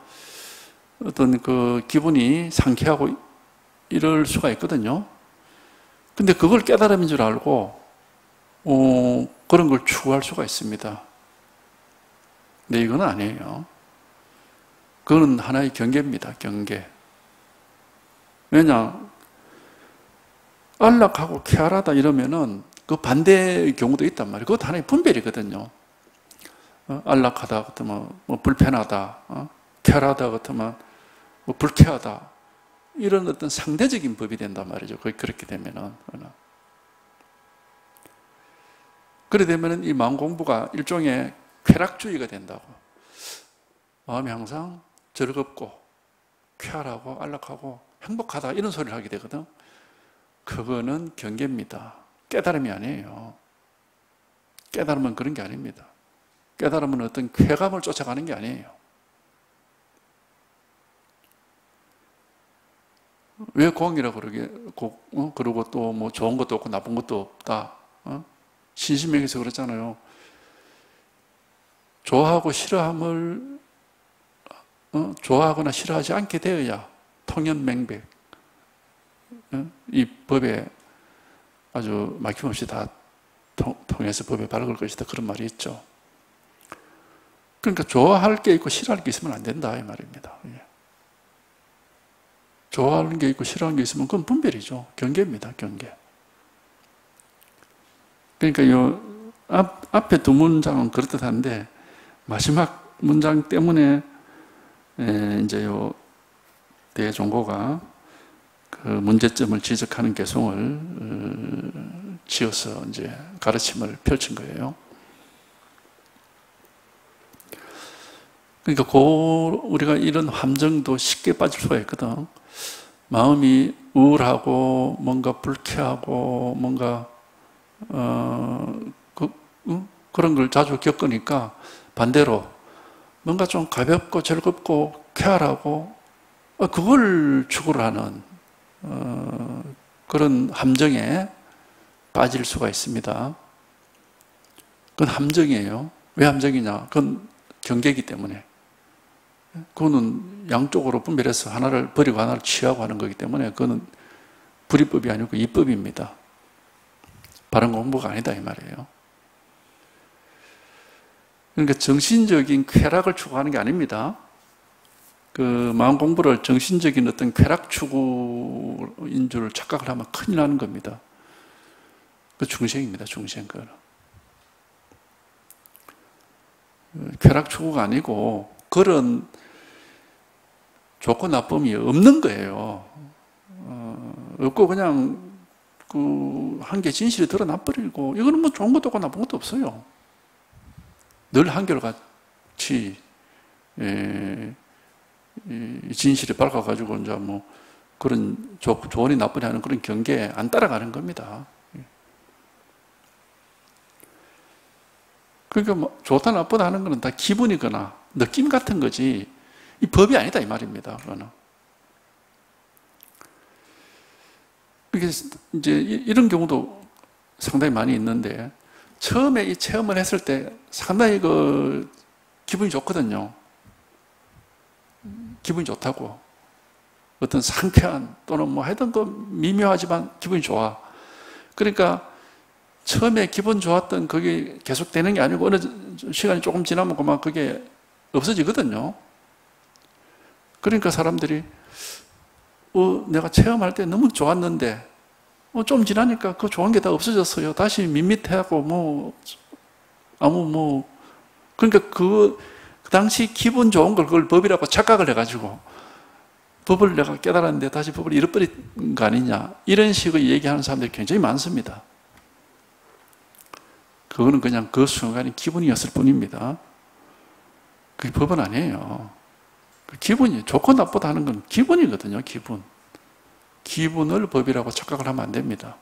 어떤 그 기분이 상쾌하고 이럴 수가 있거든요. 근데 그걸 깨달음인 줄 알고 그런 걸 추구할 수가 있습니다. 근데 이건 아니에요. 그건 하나의 경계입니다. 경계. 왜냐? 안락하고 쾌활하다 이러면은 그 반대의 경우도 있단 말이에요. 그것도 하나의 분별이거든요. 안락하다 같으면 뭐 불편하다, 쾌활하다 같으면 뭐 불쾌하다. 이런 어떤 상대적인 법이 된단 말이죠. 거의 그렇게 되면은. 그래 되면은 이 마음 공부가 일종의 쾌락주의가 된다고. 마음이 항상 즐겁고 쾌활하고 안락하고 행복하다 이런 소리를 하게 되거든. 그거는 경계입니다. 깨달음이 아니에요. 깨달음은 그런 게 아닙니다. 깨달음은 어떤 쾌감을 쫓아가는 게 아니에요. 왜 공이라고 그러고 또 뭐 좋은 것도 없고 나쁜 것도 없다. 신신명에서 그랬잖아요. 좋아하고 싫어함을 좋아하거나 싫어하지 않게 되어야 통연맹백. 이 법에 아주 막힘없이 다 통해서 법에 바를 것이다. 그런 말이 있죠. 그러니까 좋아할 게 있고 싫어할 게 있으면 안 된다 이 말입니다. 좋아하는 게 있고 싫어하는 게 있으면 그건 분별이죠. 경계입니다. 경계. 그러니까 이 앞에 두 문장은 그렇듯한데 마지막 문장 때문에 이제 요 대종고가 그 문제점을 지적하는 개송을 지어서 이제 가르침을 펼친 거예요. 그러니까 우리가 이런 함정도 쉽게 빠질 수가 있거든. 마음이 우울하고 뭔가 불쾌하고 뭔가 그런 걸 자주 겪으니까 반대로 뭔가 좀 가볍고 즐겁고 쾌활하고 그걸 추구를 하는 그런 함정에 빠질 수가 있습니다. 그건 함정이에요. 왜 함정이냐? 그건 경계이기 때문에. 그거는 양쪽으로 분별해서 하나를 버리고 하나를 취하고 하는 거기 때문에 그거는 불이법이 아니고 이법입니다. 바른 공부가 아니다 이 말이에요. 그러니까 정신적인 쾌락을 추구하는 게 아닙니다. 그 마음 공부를 정신적인 어떤 쾌락 추구인 줄 착각을 하면 큰일 나는 겁니다. 그 중생입니다. 중생 거는. 쾌락 추구가 아니고 그런 좋고 나쁨이 없는 거예요. 없고 그냥 그 한계 진실이 드러나 버리고 이거는 뭐 좋은 것도 없고 나쁜 것도 없어요. 늘 한결같이 이 진실이 밝아가지고 이제 뭐 그런 좋으니 나쁘니 하는 그런 경계에 안 따라가는 겁니다. 그러니까 뭐 좋다 나쁘다 하는 거는 다 기분이거나 느낌 같은 거지 이 법이 아니다 이 말입니다. 그거는. 이게 이제 이런 경우도 상당히 많이 있는데 처음에 이 체험을 했을 때 상당히 그 기분이 좋거든요. 기분이 좋다고. 어떤 상쾌한 또는 뭐 하여튼 그 미묘하지만 기분이 좋아. 그러니까 처음에 기분 좋았던 그게 계속 되는 게 아니고 어느 시간이 조금 지나면 그만 그게 없어지거든요. 그러니까 사람들이 내가 체험할 때 너무 좋았는데 좀 지나니까 그 좋은 게 다 없어졌어요. 다시 밋밋하고 그러니까 그 당시 기분 좋은 걸 그걸 법이라고 착각을 해가지고 법을 내가 깨달았는데 다시 법을 잃어버린 거 아니냐 이런 식으로 얘기하는 사람들이 굉장히 많습니다. 그거는 그냥 그 순간의 기분이었을 뿐입니다. 그게 법은 아니에요. 기분이 좋고 나쁘다 하는 건 기분이거든요. 기분. 기분을 법이라고 착각을 하면 안 됩니다.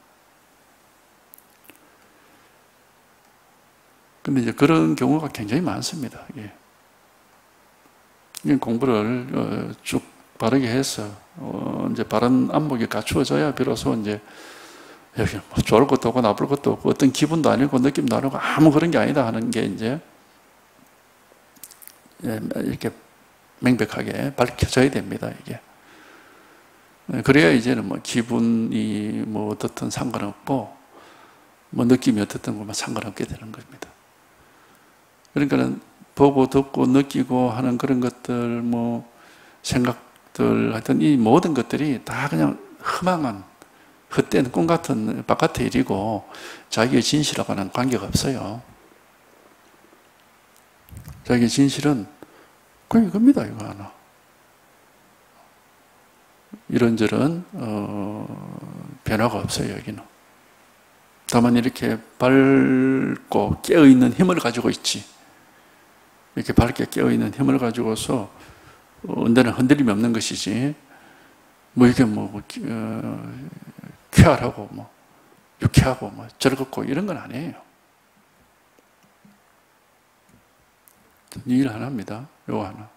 근데 이제 그런 경우가 굉장히 많습니다. 공부를 쭉 바르게 해서 이제 바른 안목이 갖추어져야 비로소 이제 여기 뭐 좋을 것도 없고 나쁠 것도 없고 어떤 기분도 아니고 느낌도 아니고 아무 그런 게 아니다 하는 게 이제 이렇게 명백하게 밝혀져야 됩니다. 이게. 그래야 이제는 뭐 기분이 뭐 어떻든 상관없고 뭐 느낌이 어떻든 뭐 상관없게 되는 겁니다. 그러니까는 보고 듣고 느끼고 하는 그런 것들 뭐 생각들 하여튼 이 모든 것들이 다 그냥 허망한 헛된 꿈 같은 바깥의 일이고 자기의 진실하고는 관계가 없어요. 자기의 진실은 그냥 이겁니다. 이거 하나. 이런저런 변화가 없어요. 여기는. 다만 이렇게 밝고 깨어있는 힘을 가지고 있지. 이렇게 밝게 깨어있는 힘을 가지고서 언제나 흔들림이 없는 것이지 뭐 이게 쾌활하고 유쾌하고 즐겁고 이런 건 아니에요. 이 일 하나입니다. 요거 하나.